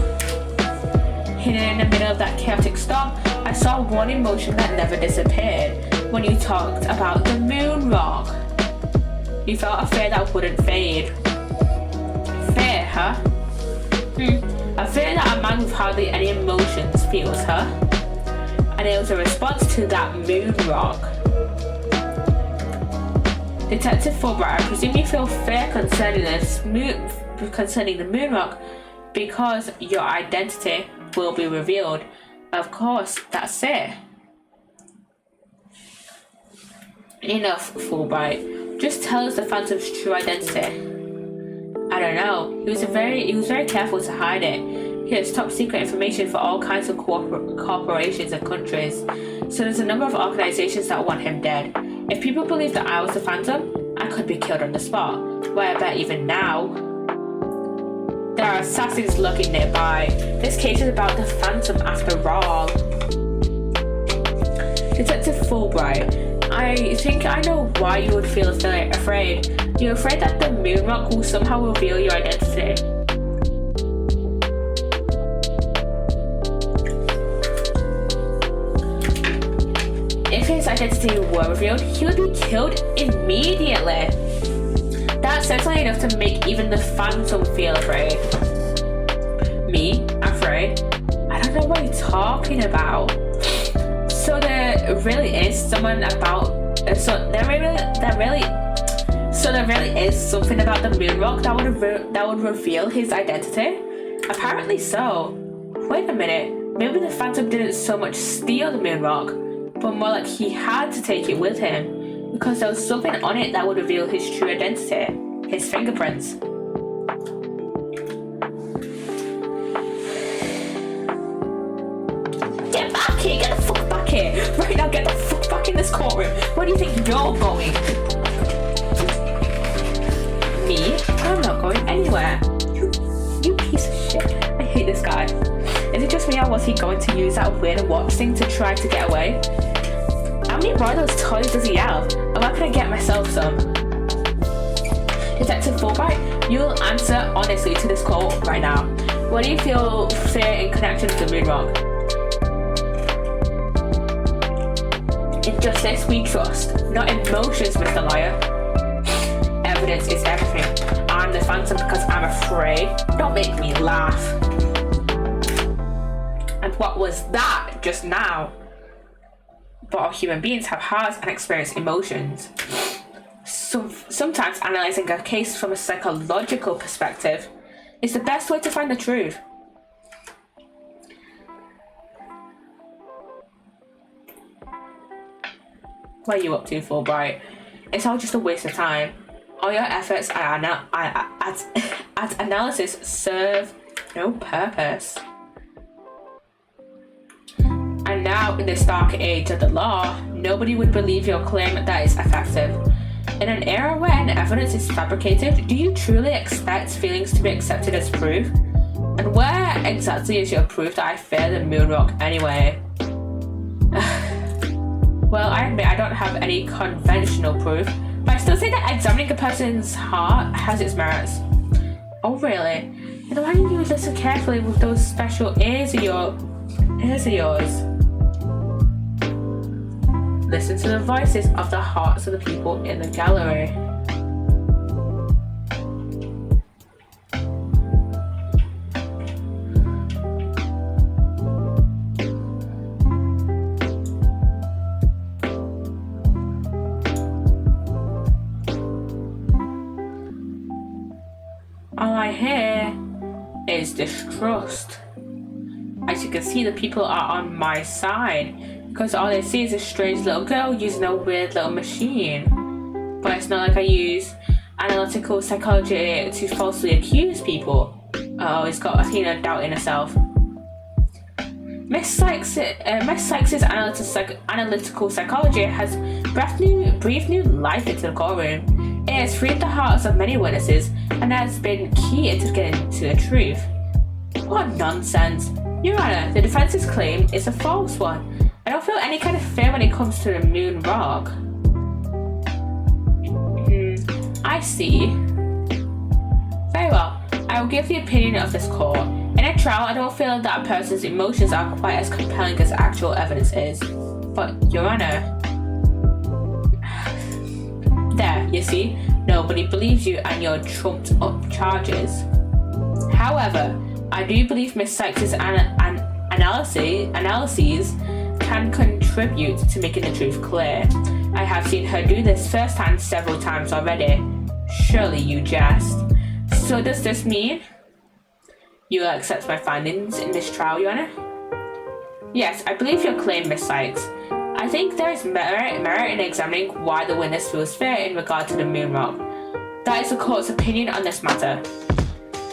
Hidden in the middle of that chaotic storm, I saw one emotion that never disappeared when you talked about the moon rock. You felt a fear that wouldn't fade. Fear, huh? A fear that a man with hardly any emotions feels, huh? And it was a response to that moon rock. Detective Fulbright, I presume you feel fear concerning the moon rock because your identity will be revealed. Of course, that's it. Enough, Fulbright. Just tell us the Phantom's true identity. I don't know. He was very careful to hide it. He has top secret information for all kinds of corporations and countries. So there's a number of organizations that want him dead. If people believe that I was the Phantom, I could be killed on the spot. Why I bet even now. There are assassins lurking nearby. This case is about the Phantom after all. Detective Fulbright, I think I know why you would feel afraid. You're afraid that the moon rock will somehow reveal your identity. If his identity were revealed, he would be killed immediately. That's certainly enough to make even the Phantom feel afraid. Me? Afraid? I don't know what you're talking about. So there really is something about. So there really is something about the moon rock that would reveal his identity. Apparently so. Wait a minute. Maybe the Phantom didn't so much steal the moon rock, but more like he had to take it with him because there was something on it that would reveal his true identity, his fingerprints. Get back here! Get the fuck back here! Right now, get the fuck back in this courtroom! Where do you think you're going? Me? I'm not going anywhere. You piece of shit. I hate this guy. Is it just me or was he going to use that weird watch thing to try to get away? How many more of those toys does he have? And where can I get myself some? Detective Fulbright, you'll answer honestly to this call right now. Why do you feel fear in connection to the moon rock? In justice we trust, not emotions, Mr. Liar. Evidence is everything. I'm the Phantom because I'm afraid. Don't make me laugh. And what was that just now? But all human beings have hearts and experience emotions. Sometimes analysing a case from a psychological perspective is the best way to find the truth. What are you up to, Fulbright? It's all just a waste of time. All your efforts at analysis serve no purpose. And now, in this dark age of the law, nobody would believe your claim that it's effective. In an era when evidence is fabricated, do you truly expect feelings to be accepted as proof? And where exactly is your proof that I fear the moon rock anyway? Well, I admit I don't have any conventional proof, but I still say that examining a person's heart has its merits. Oh really? Then why don't you listen carefully with those special ears of yours? Listen to the voices of the hearts of the people in the gallery. All I hear is distrust. As you can see, the people are on my side because all they see is a strange little girl using a weird little machine. But it's not like I use analytical psychology to falsely accuse people. Oh, it's got Athena doubting herself. Miss Sykes' analytical psychology has breathed new life into the courtroom. It has freed the hearts of many witnesses and has been key into getting to the truth. What nonsense! Your Honor, the defense's claim is a false one. I don't feel any kind of fear when it comes to the moon rock. I see. Very well. I will give the opinion of this court. In a trial, I don't feel that a person's emotions are quite as compelling as actual evidence is. But, Your Honor... There, you see? Nobody believes you and your trumped up charges. However, I do believe Miss Sykes' analyses can contribute to making the truth clear. I have seen her do this firsthand several times already. Surely you jest. So does this mean you will accept my findings in this trial, Your Honor? Yes, I believe your claim, Miss Sykes. I think there is merit in examining why the witness feels fair in regard to the moon rock. That is the court's opinion on this matter.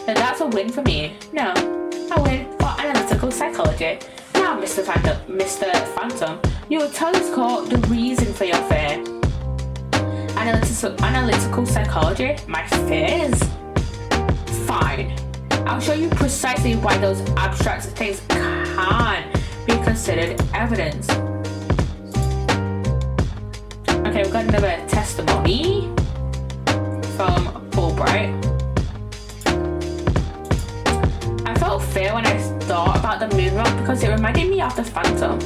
Then that's a win for me. No, a win for analytical psychology. Now, Mr. Phantom, you will tell this court the reason for your fear. Analytical psychology? My fears? Fine. I'll show you precisely why those abstract things can't be considered evidence. Okay, we've got another testimony from Fulbright. I felt fear when I thought about the moon rock because it reminded me of the Phantom.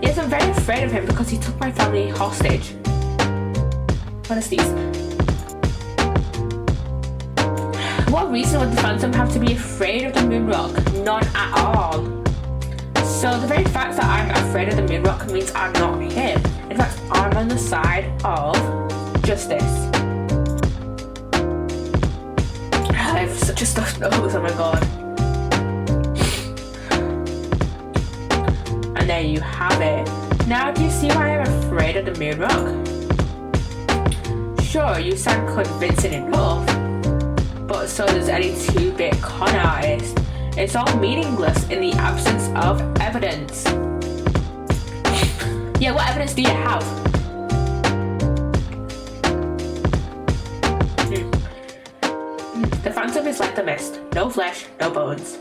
Yes, I'm very afraid of him because he took my family hostage. What is these? What reason would the Phantom have to be afraid of the moon rock? None at all. So the very fact that I'm afraid of the moon rock means I'm not him. In fact, I'm on the side of justice. I have such a stuffed nose, oh my god. And there you have it. Now do you see why I'm afraid of the moon rock? Sure, you sound convincing enough, but so does any 2-bit con artist. It's all meaningless in the absence of evidence. Yeah, what evidence do you have? The Phantom is like the mist. No flesh, no bones.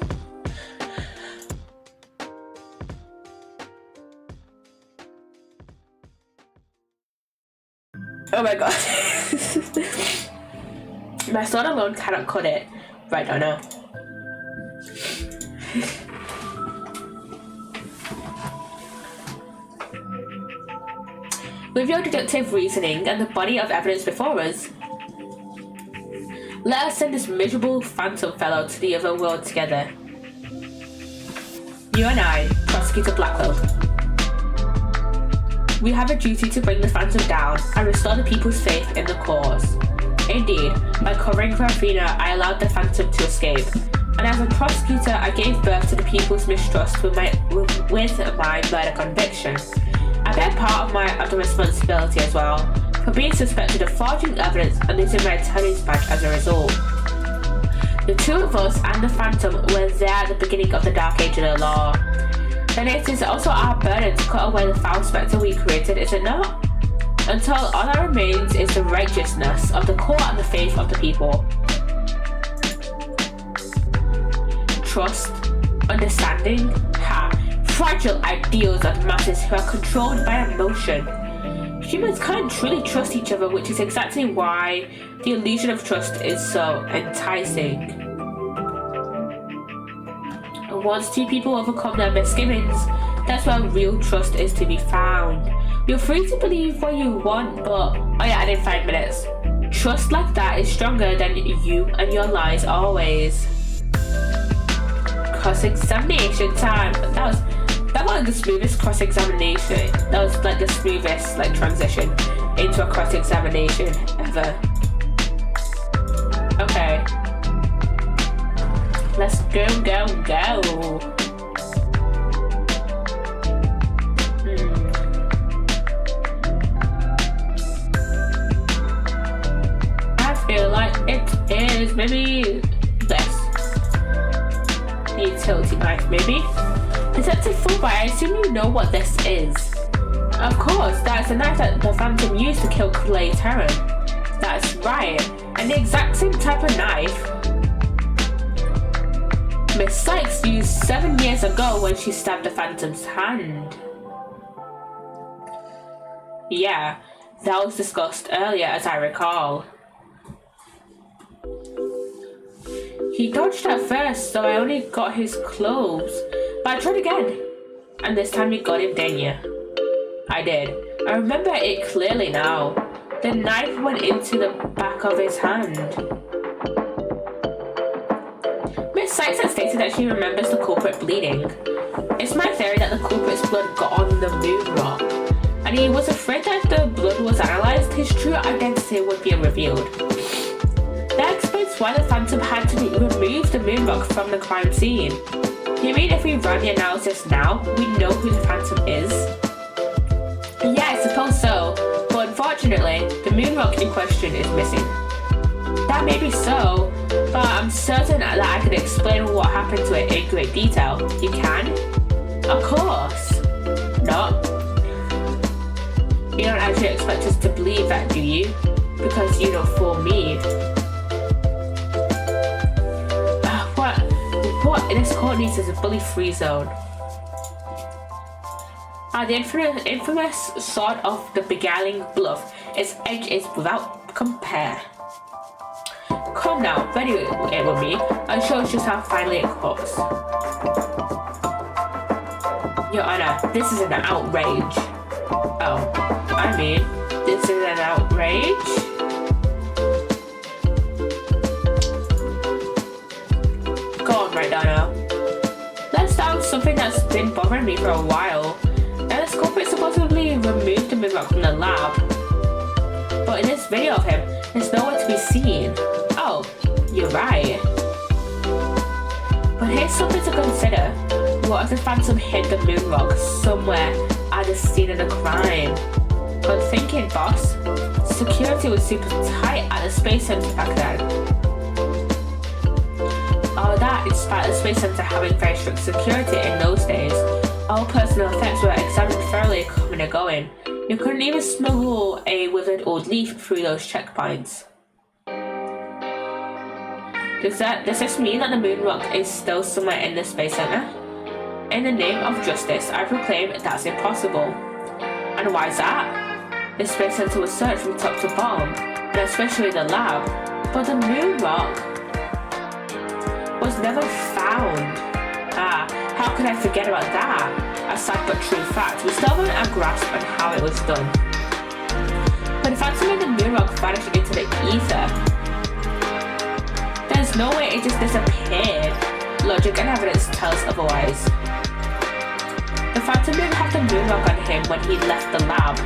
Oh my god. My son alone cannot cut it. Right, I know. With your deductive reasoning and the body of evidence before us, let us send this miserable Phantom fellow to the other world together. You and I, Prosecutor Blackwell. We have a duty to bring the Phantom down and restore the people's faith in the cause. Indeed, by covering for Athena, I allowed the Phantom to escape. And as a prosecutor, I gave birth to the people's mistrust with my murder conviction. I bear part of the responsibility as well, for being suspected of forging evidence and losing my attorney's badge as a result. The two of us and the Phantom were there at the beginning of the dark age of the law. Then it is also our burden to cut away the foul spectre we created, is it not? Until all that remains is the righteousness of the court and the faith of the people. Trust, understanding, fragile ideals of masses who are controlled by emotion. Humans can't truly trust each other, which is exactly why the illusion of trust is so enticing. And once two people overcome their misgivings, that's where real trust is to be found. You're free to believe what you want, but oh yeah, I did 5 minutes. Trust like that is stronger than you and your lies always. Cross-examination time. That was the smoothest cross-examination. That was like the smoothest transition into a cross-examination ever. Okay. Let's go. I feel like it is maybe this. The utility knife, maybe. Detective Fulbright, I assume you know what this is. Of course, that's the knife that the Phantom used to kill Clay Terran. That's right, and the exact same type of knife Miss Sykes used 7 years ago when she stabbed the Phantom's hand. Yeah, that was discussed earlier as I recall. He dodged at first, so I only got his clothes. But I tried again. And this time you got him, didn't you? I did. I remember it clearly now. The knife went into the back of his hand. Miss Sykes had stated that she remembers the culprit bleeding. It's my theory that the culprit's blood got on the moon rock, and he was afraid that if the blood was analysed, his true identity would be revealed. That explains why the Phantom had to remove the moon rock from the crime scene. You mean if we run the analysis now, we know who the Phantom is? Yeah, I suppose so, but unfortunately, the moon rock in question is missing. That may be so, but I'm certain that I can explain what happened to it in great detail. You can? Of course. Not. You don't actually expect us to believe that, do you? Because you don't fool me. What this court needs is a bully-free zone. The infamous sword of the beguiling bluff. Its edge is without compare. Come now, ready it with me, and show us just how finely it cuts. Your Honor, this is an outrage. Oh, I mean, this is an outrage? Go on, right now. Let's start with something that's been bothering me for a while. Now, this culprit supposedly removed the mirror from the lab. But in this video of him, there's nowhere to be seen. Oh, you're right. But here's something to consider. What if the Phantom hid the moon rock somewhere at the scene of the crime? Good thinking, boss. Security was super tight at the Space Center back then. All that in spite of the Space Center having very strict security in those days. All personal effects were examined thoroughly coming and going. You couldn't even smuggle a withered old leaf through those checkpoints. Does this mean that the moon rock is still somewhere in the Space Center? In the name of justice, I proclaim that's impossible. And why is that? The Space Center was searched from top to bottom, and especially the lab, but the moon rock was never found. How could I forget about that? A sad but true fact. We still haven't a grasp on how it was done. But the Phantom made the moon rock vanish into the ether. There's no way it just disappeared. Logic and evidence tell us otherwise. The Phantom didn't have the moon rock on him when he left the lab.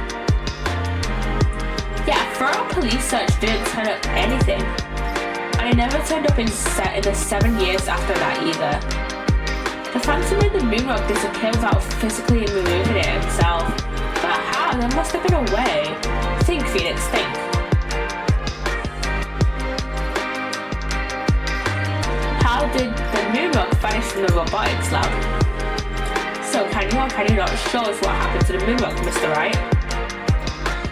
Yeah, thorough police search didn't turn up anything. And it never turned up in the 7 years after that either. The Phantom made the moon rock disappear without physically removing it himself. But how? There must have been a way. Think, Phoenix, think. How did the moon rock vanish from the robotics lab? So can you or can you not show us what happened to the moon rock, Mr. Wright?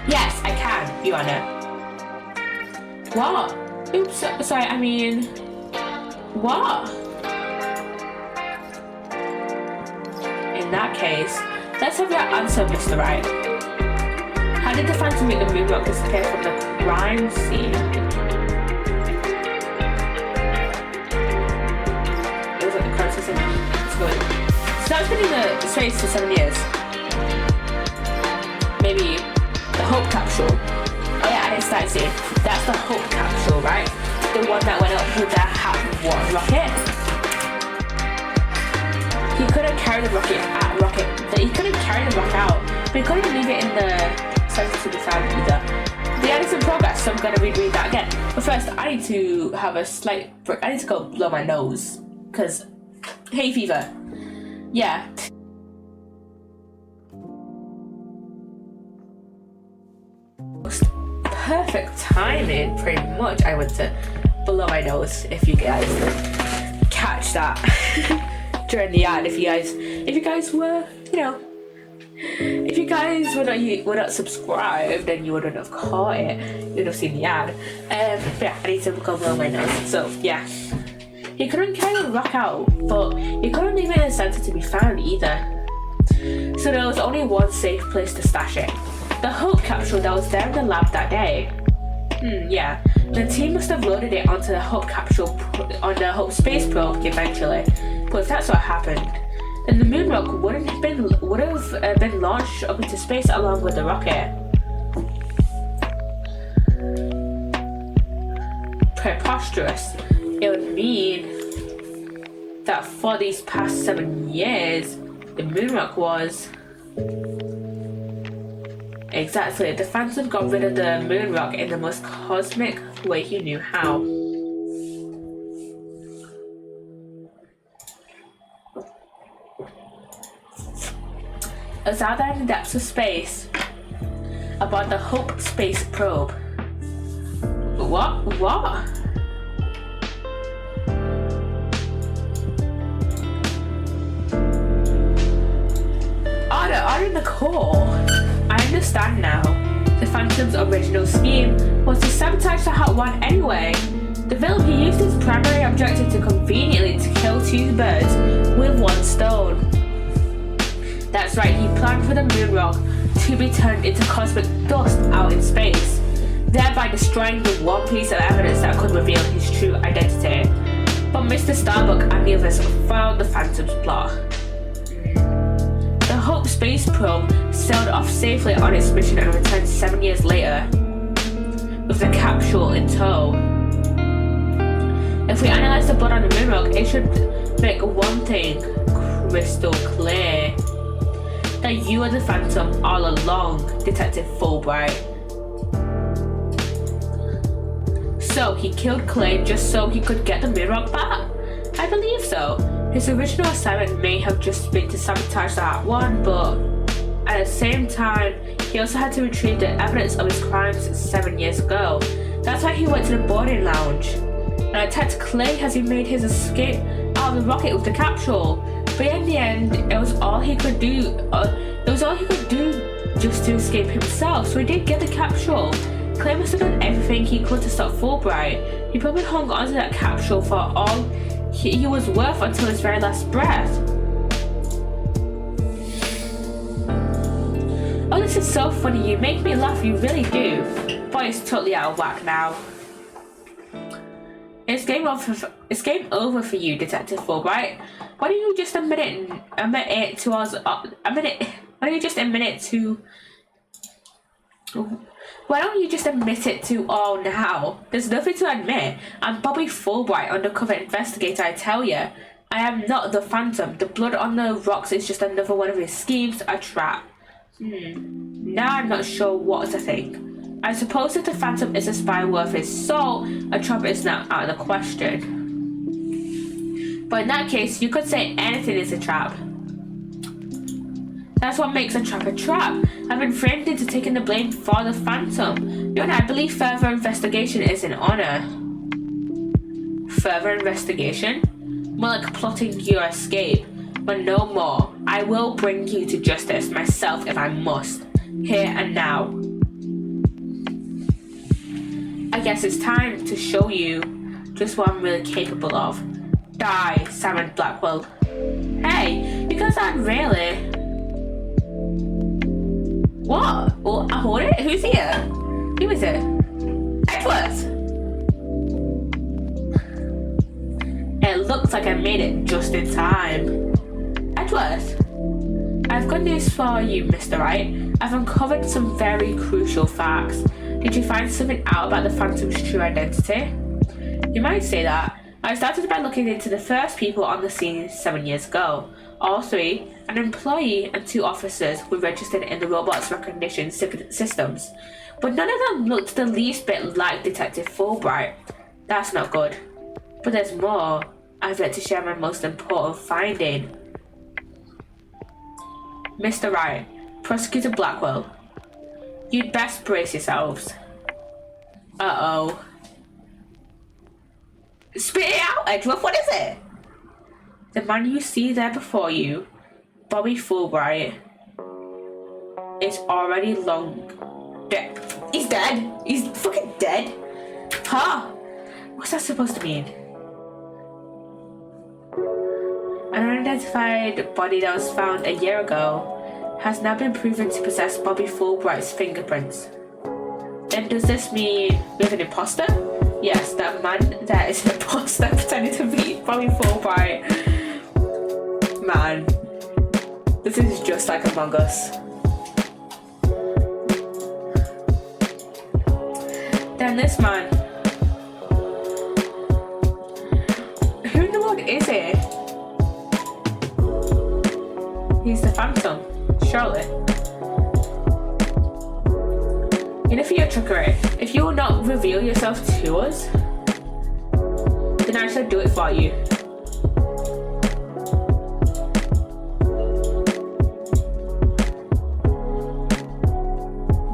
Yes, I can, Your Honor. What? Oops, sorry, I mean... What? In that case, let's have your answer, Mr. Wright. How did the Phantom make the moon rock disappear from the crime scene? It was at the crime scene. It's good. So that's been in the space for 7 years. Maybe the Hope Capsule. Oh yeah, and it's that scene. That's the Hope Capsule, right? The one that went up with the HAP-1 rocket. He couldn't carry the rocket. He couldn't carry the rock out, but he couldn't leave it in the center to the side either. The edit's in progress, so I'm gonna read that again. But first, I need to have a slight break. I need to go blow my nose, cause hay fever. Yeah. Perfect timing, pretty much. I went to blow my nose. If you guys catch that. During the ad, if you guys were, you know, if you guys were not subscribed, then you wouldn't have caught it. You would have seen the ad. But yeah, I need to go blow my nose. So yeah, he couldn't carry the rock out, but he couldn't leave it in the center to be found either. So there was only one safe place to stash it: the Hope Capsule that was there in the lab that day. Yeah. The team must have loaded it onto the Hope capsule on the Hope space probe eventually. But if that's what happened, then the moon rock would have been launched up into space along with the rocket. Preposterous. It would mean that for these past 7 years, the moon rock was... Exactly, the Phantom got rid of the moon rock in the most cosmic way he knew how. It was out there in the depths of space, about the Hope space probe. What? Out in the core. I understand now. The Phantom's original scheme was to sabotage the Hot One anyway. The villain, he used his primary objective to conveniently kill 2 birds with 1 stone. That's right, he planned for the moon rock to be turned into cosmic dust out in space, thereby destroying the one piece of evidence that could reveal his true identity. But Mr. Starbuck and the others found the Phantom's plot. The Hope space probe sailed off safely on its mission and returned 7 years later, with the capsule in tow. If we analyze the blood on the moon rock, it should make one thing crystal clear. That you are the Phantom all along, Detective Fulbright. So he killed Clay just so he could get the moon rock back? I believe so. His original assignment may have just been to sabotage that one, but at the same time, he also had to retrieve the evidence of his crimes 7 years ago. That's why he went to the boarding lounge and attacked Clay as he made his escape out of the rocket with the capsule. But in the end, it was all he could do. Just to escape himself. So he did get the capsule. Clay must have done everything he could to stop Fulbright. He probably hung onto that capsule for all he was worth until his very last breath. Oh, this is so funny. You make me laugh. You really do. Boy, it's totally out of whack now. It's game over for you, Detective Fulbright. Why don't you just admit it to us? Why don't you just admit it to? Why don't you just admit it to all now? There's nothing to admit. I'm Bobby Fulbright, undercover investigator. I tell you, I am not the Phantom. The blood on the rocks is just another one of his schemes, a trap. Now I'm not sure what to think. I suppose if the Phantom is a spy worth his salt, a trap is not out of the question. But in that case, you could say anything is a trap. That's what makes a trap a trap. I've been framed into taking the blame for the Phantom. You and I believe further investigation is in honor. Further investigation? More like plotting your escape. But no more. I will bring you to justice myself if I must. Here and now. I guess it's time to show you just what I'm really capable of. Die, Simon Blackwell. Hey, you guys aren't really. What? Well, I hold it? Who's here? Who is it? Edward! It looks like I made it just in time. Edward, I've good news for you, Mr. Wright. I've uncovered some very crucial facts. Did you find something out about the Phantom's true identity? You might say that. I started by looking into the first people on the scene 7 years ago. All 3, an employee and 2 officers, were registered in the robot's recognition systems. But none of them looked the least bit like Detective Fulbright. That's not good. But there's more. I've yet to share my most important finding. Mr. Wright, Prosecutor Blackwell, you'd best brace yourselves. Uh-oh. Spit it out, Edgeworth, what is it? The man you see there before you, Bobby Fulbright, is already long dead. He's dead? He's fucking dead? Huh? What's that supposed to mean? An unidentified body that was found a year ago has now been proven to possess Bobby Fulbright's fingerprints. then does this mean we have an imposter? Yes, that man there is an imposter pretending to be Bobby Fulbright. Man, this is just like Among Us. Then this man. Who in the world is he? He's the Phantom, surely. In a future trickery, if you will not reveal yourself to us, then I shall do it for you.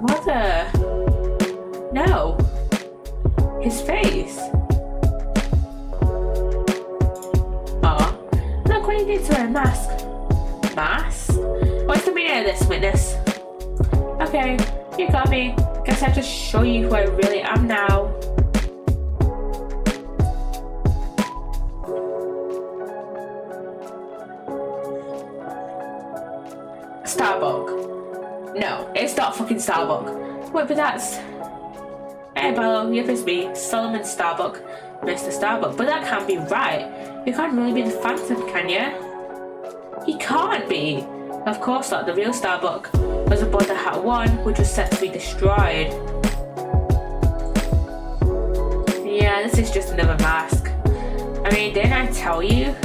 What the? No. His face. Oh, look what you did to a mask. Mask? What's the meaning of this, witness? Okay, you got me. Guess I have to show you who I really am now. Starbuck. No, it's not fucking Starbuck. Wait, but that's... Hey, Bello, yep, it's me, Solomon Starbuck, Mr. Starbuck. But that can't be right. You can't really be the Phantom, can you? He can't be. Of course not. The real Starbuck was aboard the Hat 1, which was set to be destroyed. Yeah, this is just another mask. I mean, didn't I tell you?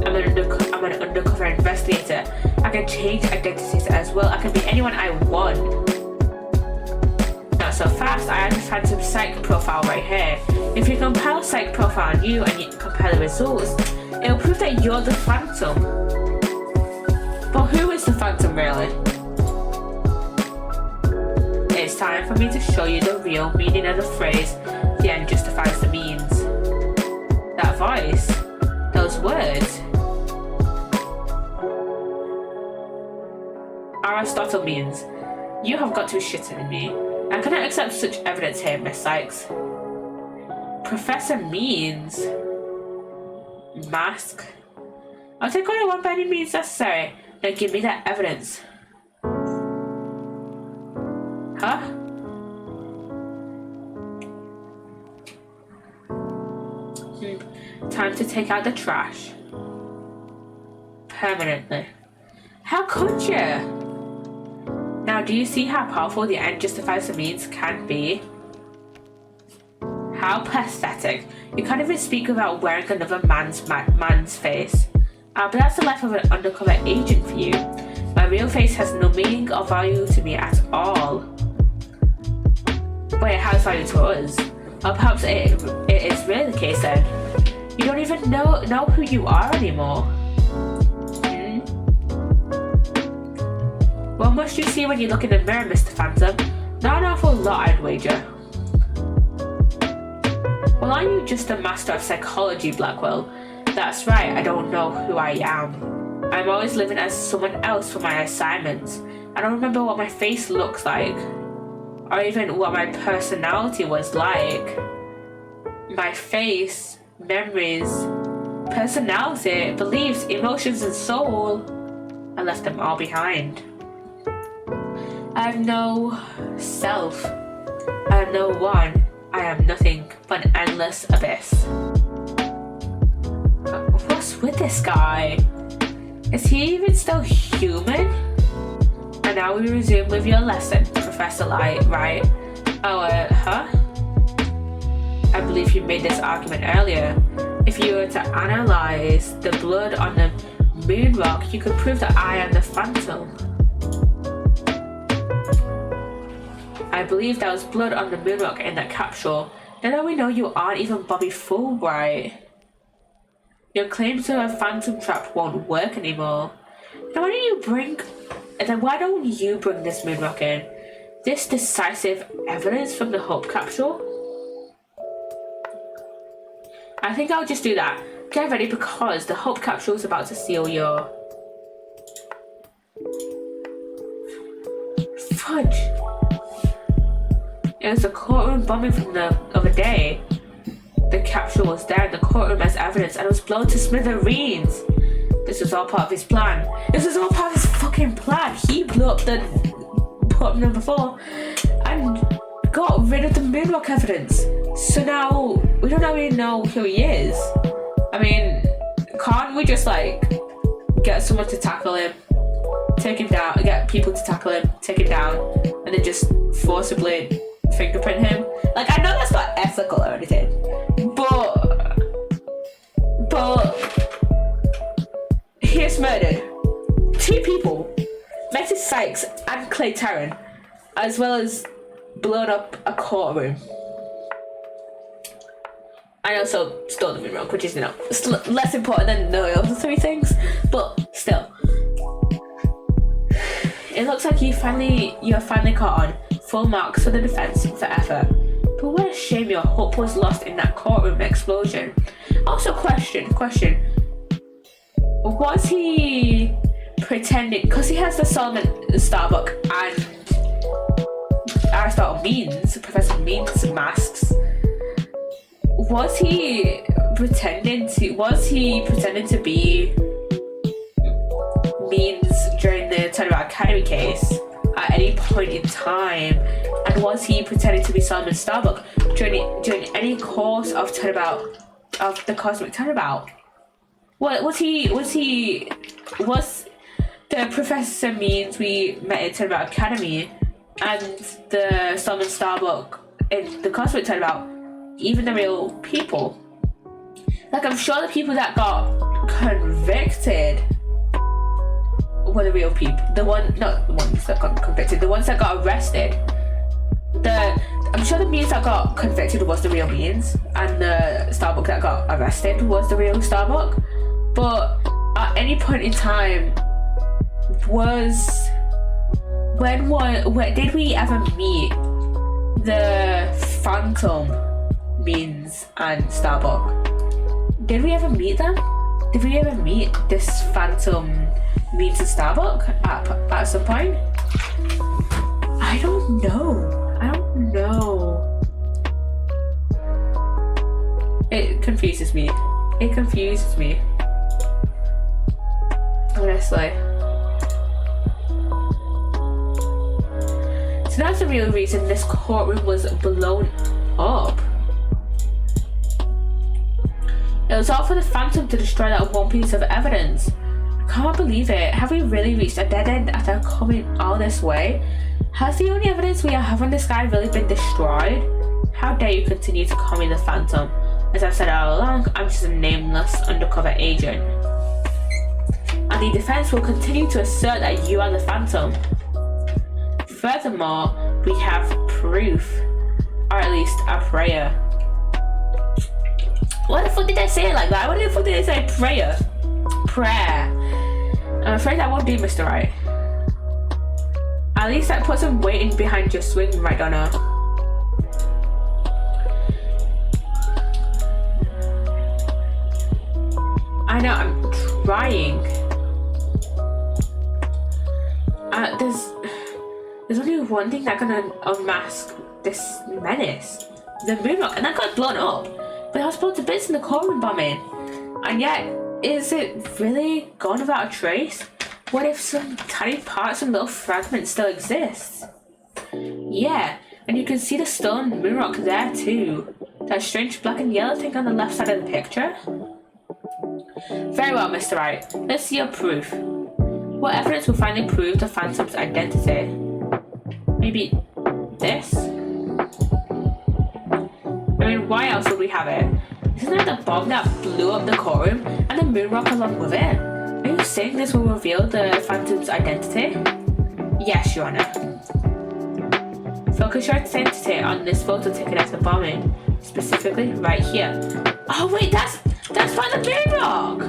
I'm an undercover investigator. I can change identities as well. I can be anyone I want. Not so fast. I have the Phantom psych profile right here. If you compile psych profile on you and you compare the results, it will prove that you're the Phantom. But who is the Phantom really? It's time for me to show you the real meaning of the phrase, the end justifies the means. That voice, those words. Aristotle means, you have got to be shitting me. I cannot accept such evidence here, Miss Sykes. Professor means mask. I'll take all I want by any means necessary. Now give me that evidence. Huh? Time to take out the trash. Permanently. How could you? Now do you see how powerful the end justifies the means can be? How pathetic. You can't even speak without wearing another man's face. But that's the life of an undercover agent for you. My real face has no meaning or value to me at all. But it has value to us. Or perhaps it is really the case then. You don't even know who you are anymore. What must you see when you look in the mirror, Mr. Phantom? Not an awful lot, I'd wager. Well, aren't you just a master of psychology, Blackwell? That's right, I don't know who I am. I'm always living as someone else for my assignments. I don't remember what my face looks like, or even what my personality was like. My face, memories, personality, beliefs, emotions, and soul, I left them all behind. I have no self. I am no one. I am nothing but an endless abyss. What's with this guy? Is he even still human? And now we resume with your lesson, Professor Light, right? Huh? I believe you made this argument earlier. If you were to analyze the blood on the moon rock, you could prove that I am the Phantom. I believe there was blood on the moon rock in that capsule. Now we know you aren't even Bobby Fulbright. Your claim to a phantom trap won't work anymore. Now why don't you bring this moon rock in? This decisive evidence from the Hope capsule? I think I'll just do that. Get ready because the Hope capsule is about to seal your... Fudge! It was the courtroom bombing from the other day. The capsule was there in the courtroom as evidence and it was blown to smithereens. This was all part of his plan. This was all part of his fucking plan. He blew up the courtroom number 4 and got rid of the moonrock evidence. So now we don't really know who he is. I mean, can't we just like get someone to tackle him, take him down, get people to tackle him, take him down, and then just forcibly fingerprint him? Like, I know that's not ethical or anything, but he has murdered 2 people, Metis Sykes and Clay Tarrant, as well as blown up a courtroom. And also stole the moonrock, which is, you know, less important than the other 3 things, but still. It looks like you have finally caught on. Full marks for the defense for effort. But what a shame your hope was lost in that courtroom explosion. Also, question. Was he pretending, because he has the Solomon Starbuck and Professor Means masks, was he pretending to be Means during the Turnabout Academy case at any point in time? And was he pretending to be Solomon Starbuck during any course of the Cosmic Turnabout? Was the Professor Means we met in Turnabout Academy and the Solomon Starbuck in the Cosmic Turnabout even the real people? Like, I'm sure the people that got convicted were the real people. Not the ones that got convicted, the ones that got arrested. I'm sure the Means that got convicted was the real Means, and the Starbuck that got arrested was the real Starbuck. But at any point in time, did we ever meet the Phantom Means and Starbuck? Did we ever meet them? Did we ever meet this Phantom Means and Starbuck at some point? I don't know. It confuses me. Honestly. So that's the real reason this courtroom was blown up. It was all for the Phantom to destroy that one piece of evidence. I can't believe it. Have we really reached a dead end after coming all this way? Has the only evidence we have on this guy really been destroyed? How dare you continue to call me the Phantom? As I've said all along, I'm just a nameless undercover agent. And the defense will continue to assert that you are the Phantom. Furthermore, we have proof, or at least a prayer. What the fuck did I say it like that? What the fuck did I say prayer? I'm afraid that won't do, Mr. Wright. At least that puts him waiting behind your swing, right, Donna? I know, I'm trying. There's only one thing that can unmask this menace. The moonrock, and that got blown up. But I was blown to bits in the courtroom bombing. And yet, is it really gone without a trace? What if some tiny parts and little fragments still exist? Yeah, and you can see the stone moonrock there too. That strange black and yellow thing on the left side of the picture. Very well, Mr. Wright. Let's see your proof. What evidence will finally prove the Phantom's identity? Maybe this? I mean, why else would we have it? Isn't that the bomb that blew up the courtroom and the moonrock along with it? Are you saying this will reveal the Phantom's identity? Yes, Your Honor. Focus your identity on this photo taken after the bombing, specifically right here. Oh wait, that's by the moonrock!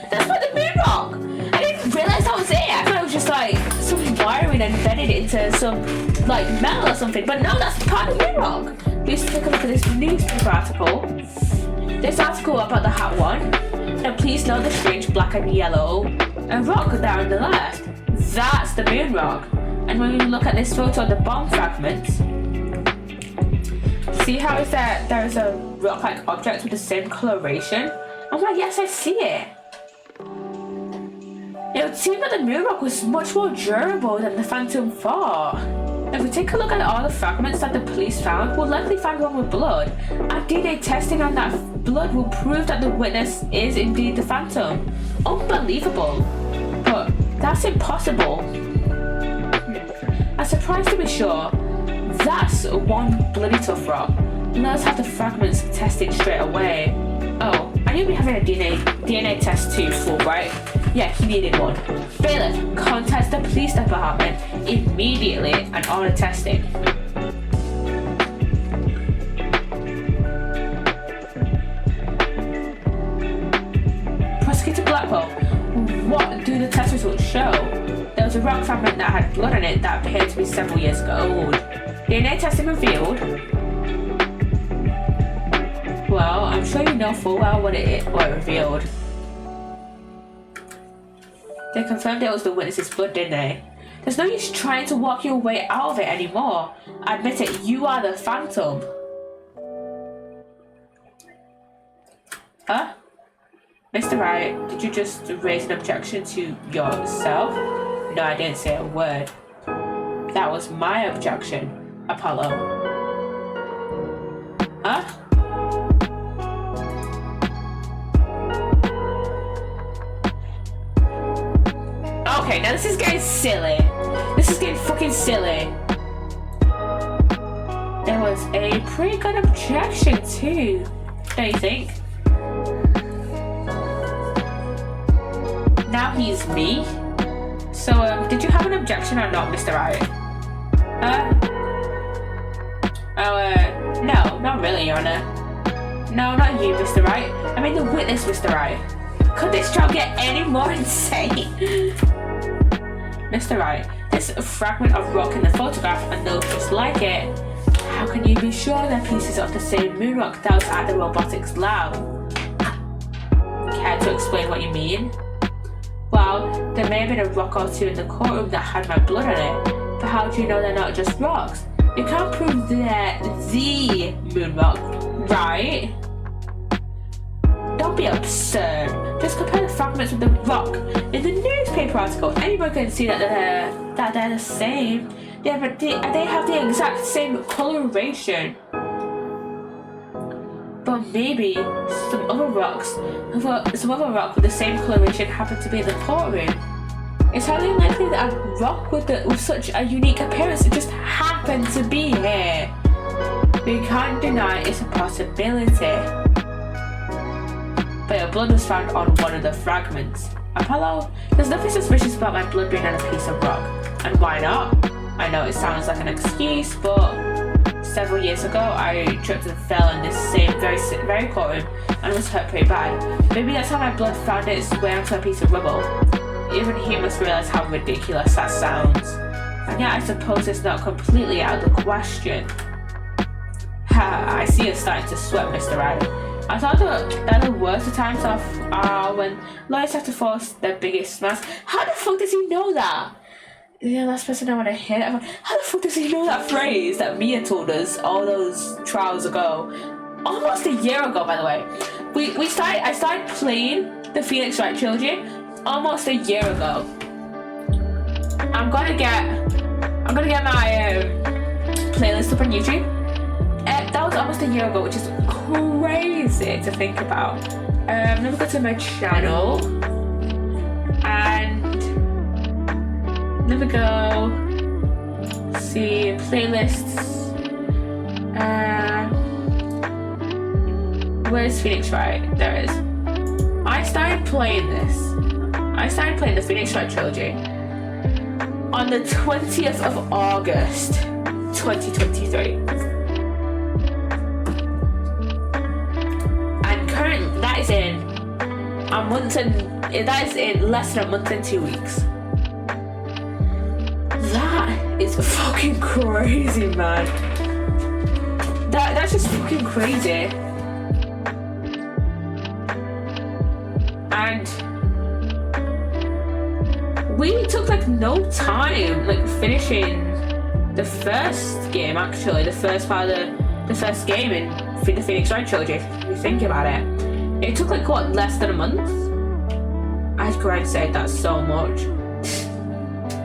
That's by the moonrock! I didn't realise that was it! I thought it was just like some wiring embedded into some like metal or something, but no, that's part of the moonrock! Please take a look at this newspaper article. This article about the Hat one. Now please note the strange black and yellow rock there on the left. That's the moonrock. And when we look at this photo of the bomb fragments, see how there is a rock-like object with the same coloration? Oh my, yes, I see it. It would seem that the moonrock was much more durable than the Phantom thought. If we take a look at all the fragments that the police found, we'll likely find one with blood. And DNA testing on that blood will prove that the witness is indeed the Phantom. Unbelievable. But that's impossible. I'm surprised to be sure. That's one bloody tough rock. Let's have the fragments tested straight away. Oh, and you'll be having a DNA test too, fool, right? Yeah, he needed one. Bailiff, contact the police department immediately and order testing. Prosecutor Blackwell, what do the test results show? There was a rock fragment that had blood on it that appeared to be several years old. DNA testing revealed. Well, I'm sure you know full well what it revealed. They confirmed it was the witness's blood, didn't they? There's no use trying to walk your way out of it anymore. Admit it, you are the Phantom. Huh? Mr. Wright, did you just raise an objection to yourself? No, I didn't say a word. That was my objection, Apollo. Huh? Okay, now this is getting silly. This is getting fucking silly. There was a pretty good objection too, don't you think? Now he's me. So, did you have an objection or not, Mr. Wright? No, not really, Your Honor. No, not you, Mr. Wright. I mean the witness, Mr. Wright. Could this trial get any more insane? Mr. Wright, this fragment of rock in the photograph and those just like it, how can you be sure they're pieces of the same moon rock that was at the robotics lab? Care to explain what you mean? Well, there may have been a rock or two in the courtroom that had my blood on it, but how do you know they're not just rocks? You can't prove they're the moon rock, right? Don't be absurd. Just compare the fragments with the rock. In the newspaper article, anyone can see that they're the same. They have the exact same coloration. But maybe some other rock with the same coloration happened to be in the courtroom. It's highly unlikely that a rock with such a unique appearance just happened to be here. We can't deny it's a possibility. But your blood was found on one of the fragments. Apollo, there's nothing suspicious about my blood being on a piece of rock. And why not? I know it sounds like an excuse, but several years ago I tripped and fell in this same very courtroom and was hurt pretty bad. Maybe that's how my blood found its way onto a piece of rubble. Even he must realise how ridiculous that sounds. And yet I suppose it's not completely out of the question. Ha, I see you're starting to sweat, Mr. Wright. I thought that the worst of times are when lawyers have to force their biggest smash. How the fuck does he know that? Yeah, last person I want to hear that. How the fuck does he know that phrase that Mia told us all those trials ago? Almost a year ago, by the way. I started playing the Phoenix Wright trilogy almost a year ago. I'm gonna get my playlist up on YouTube. That was almost a year ago, which is crazy to think about. Let me go to my channel and let me go see playlists. Where's Phoenix Wright? There it is. I started playing the Phoenix Wright trilogy on the 20th of August, 2023. That is in less than a month and 2 weeks. That is fucking crazy, man. That's just fucking crazy. And we took like no time finishing the first game, actually, the first part of the first game in the Phoenix Wright trilogy, if you think about it. It took less than a month? I'd say that's so much.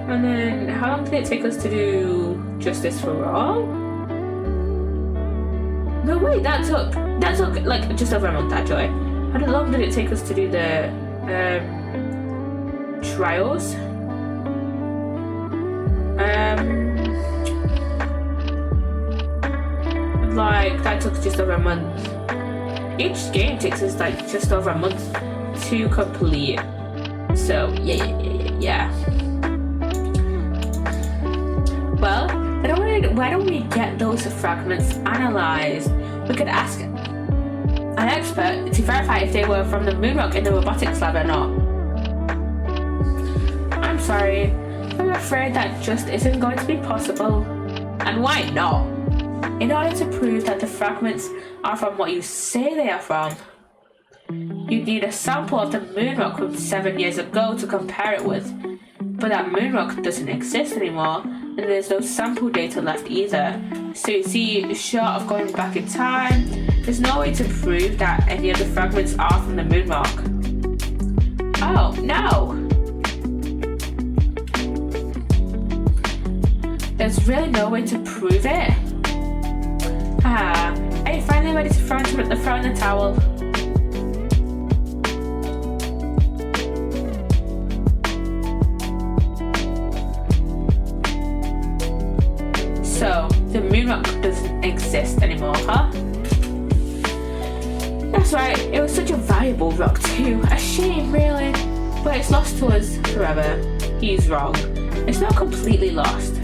And then how long did it take us to do justice for all. No wait, that took like just over a month actually. How long did it take us to do the trials? Like that took just over a month. Each game takes us like just over a month to complete. So yeah. Well, why don't we get those fragments analyzed? We could ask an expert to verify if they were from the moon rock in the robotics lab or not. I'm sorry, I'm afraid that just isn't going to be possible. And why not? In order to prove that the fragments are from what you say they are from, you'd need a sample of the moon rock from 7 years ago to compare it with. But that moon rock doesn't exist anymore, and there's no sample data left either. So you see, short of going back in time, there's no way to prove that any of the fragments are from the moon rock. Oh, no! There's really no way to prove it? Are you finally ready to throw in the towel? So, the moon rock doesn't exist anymore, huh? That's right, it was such a valuable rock too. A shame, really. But it's lost to us forever. He's wrong. It's not completely lost.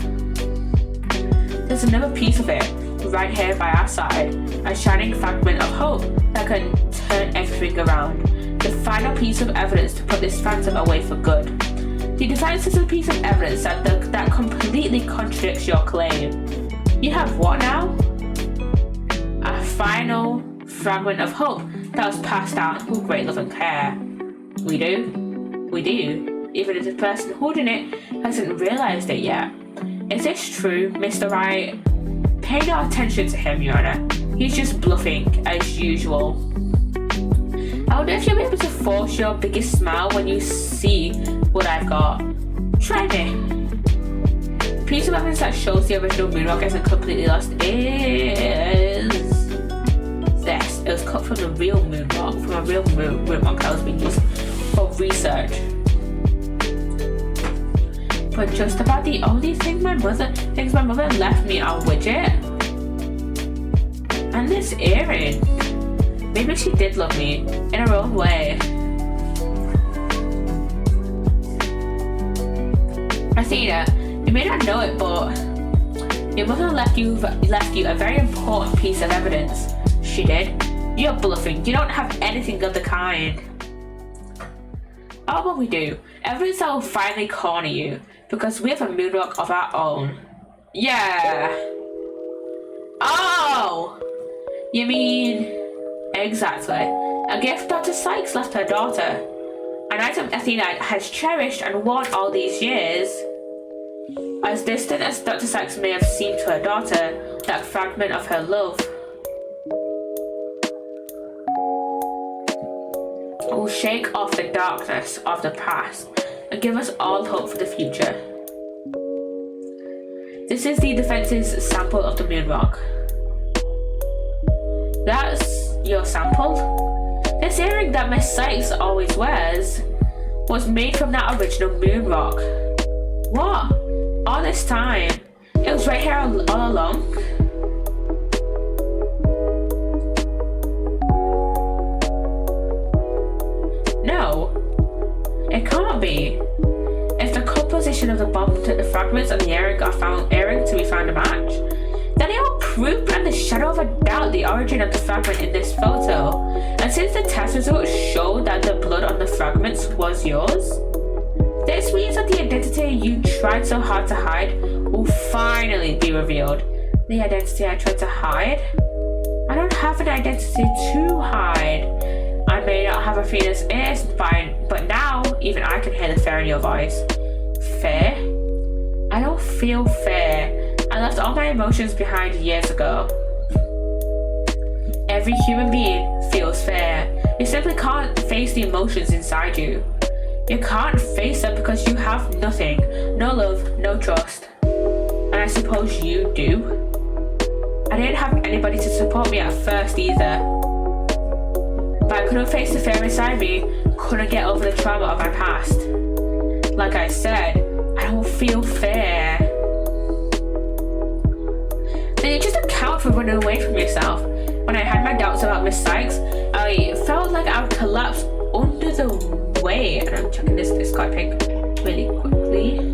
There's another piece of it, right here by our side. A shining fragment of hope that can turn everything around. The final piece of evidence to put this phantom away for good. The defense is a piece of evidence that completely contradicts your claim. You have what now? A final fragment of hope that was passed down with great love and care. We do, even if the person holding it hasn't realised it yet. Is this true, Mr. Wright? Pay no attention to him, Your Honor. He's just bluffing, as usual. I wonder if you'll be able to force your biggest smile when you see what I've got. Try me. Piece of evidence that shows the original moon rock isn't completely lost is this. It was cut from the real moon rock, from a real moon rock that was being used for research. But just about the only thing my mother left me are widget and this earring. Maybe she did love me in her own way. Athena, you may not know it, but your mother left you a very important piece of evidence. She did. You're bluffing. You don't have anything of the kind. Oh, but we do. Evidence that will finally corner you, because we have a moon rock of our own. Yeah. Oh! You mean... Exactly. A gift Dr. Sykes left her daughter. An item Athena has cherished and worn all these years. As distant as Dr. Sykes may have seemed to her daughter, that fragment of her love will shake off the darkness of the past and give us all hope for the future. This is the defense's sample of the moon rock. That's your sample? This earring that Miss Sykes always wears was made from that original moon rock. What? All this time? It was right here all along? No, it can't be. If the composition of the bomb fragments and the earring to be found a match, then it will prove beyond the shadow of a doubt the origin of the fragment in this photo. And since the test results showed that the blood on the fragments was yours, this means that the identity you tried so hard to hide will finally be revealed. The identity I tried to hide? I don't have an identity to hide. I may not have a fetus ear spine, but now even I can hear the fear in your voice. Fear? I don't feel fear. I left all my emotions behind years ago. Every human being feels fear. You simply can't face the emotions inside you. You can't face them because you have nothing. No love, no trust. And I suppose you do. I didn't have anybody to support me at first either. But I couldn't face the fear inside me, couldn't get over the trauma of my past. Like I said, I don't feel fear. Then you just account for running away from yourself. When I had my doubts about Miss Sykes, I felt like I would collapse under the weight. And I'm checking this card pick really quickly.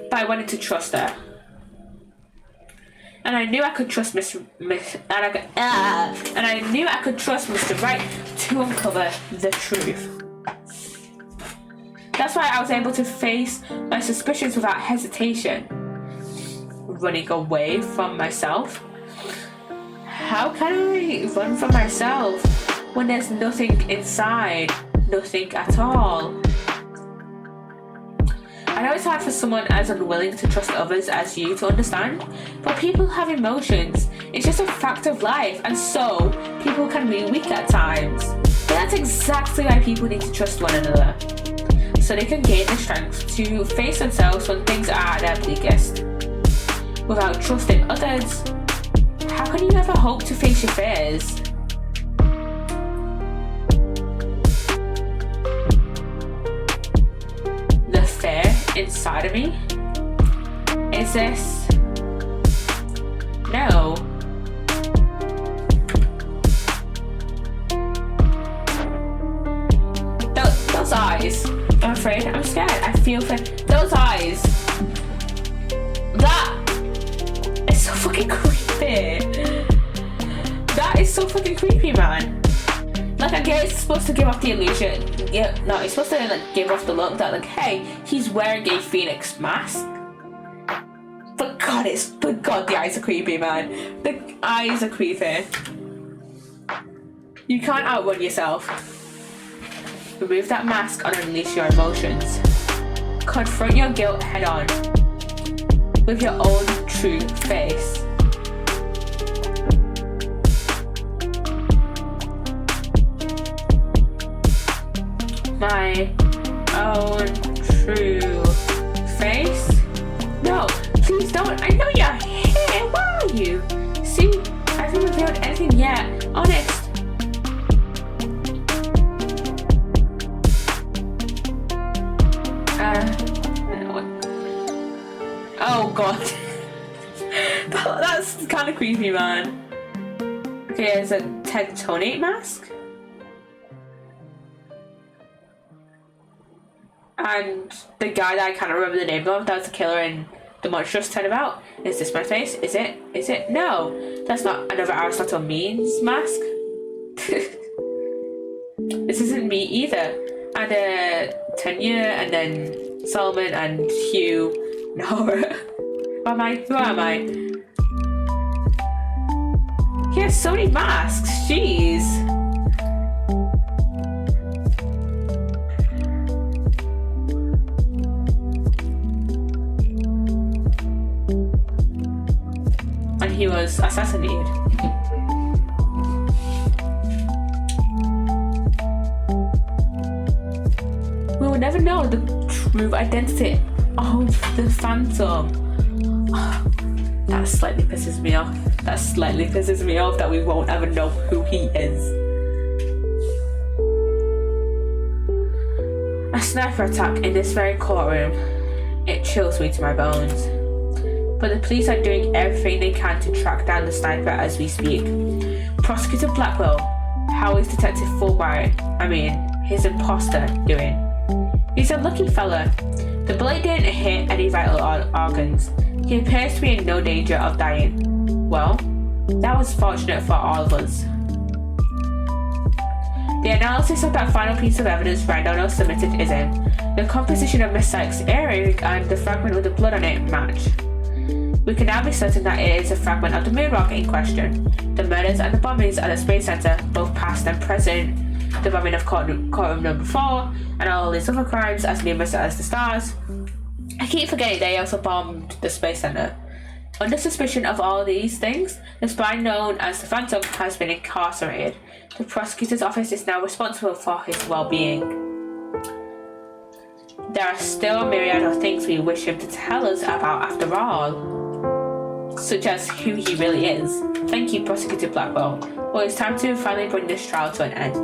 But I wanted to trust her. And I knew I could trust and I knew I could trust Mr. Wright to uncover the truth. That's why I was able to face my suspicions without hesitation. Running away from myself? How can I run from myself when there's nothing inside? Nothing at all. I know it's hard for someone as unwilling to trust others as you to understand, but people have emotions. It's just a fact of life, and so people can be weak at times. But that's exactly why people need to trust one another, so they can gain the strength to face themselves when things are at their bleakest. Without trusting others, how can you ever hope to face your fears? The fear inside of me? Is this? No. Those eyes. I'm afraid. I'm scared. I feel for those eyes. That is so fucking creepy. That is so fucking creepy, man. Like, I guess it's supposed to give off the illusion. Yeah, no, it's supposed to like give off the look that like, hey, he's wearing a phoenix mask. But God, the eyes are creepy, man. The eyes are creepy. You can't outrun yourself. Remove that mask and unleash your emotions. Confront your guilt head on with your own true face. My own true face? No, please don't. I know you're here. Where are you? See, I haven't revealed anything yet. Honest. Oh God. That's kind of creepy, man. Okay, it's a tectonic mask. And the guy that I can't remember the name of, that was the killer in the monstrous turnabout. Is this my face? Is it? Is it? No. That's not another Aristotle Means mask. This isn't me either. And Tanya, and then Solomon, and Hugh. Nora. Who am I? Who am I? He has so many masks. Jeez. And he was assassinated. We will never know the true identity of the Phantom. That slightly pisses me off. That we won't ever know who he is. A sniper attack in this very courtroom. It chills me to my bones. But the police are doing everything they can to track down the sniper as we speak. Prosecutor Blackwell, how is Detective Fulbright, his imposter, doing? He's a lucky fella. The bullet didn't hit any vital organs. He appears to be in no danger of dying. Well, that was fortunate for all of us. The analysis of that final piece of evidence Randall submitted is in. The composition of Miss Sykes' earring and the fragment with the blood on it match. We can now be certain that it is a fragment of the moon rock in question. The murders and the bombings at the Space Center, both past and present, the bombing of courtroom number 4, and all these other crimes as numerous as the stars. I keep forgetting they also bombed the Space Center. Under suspicion of all these things, the spy known as the Phantom has been incarcerated. The prosecutor's office is now responsible for his well-being. there are still a myriad of things we wish him to tell us about after all, such as who he really is. Thank you, Prosecutor Blackwell. Well, it's time to finally bring this trial to an end.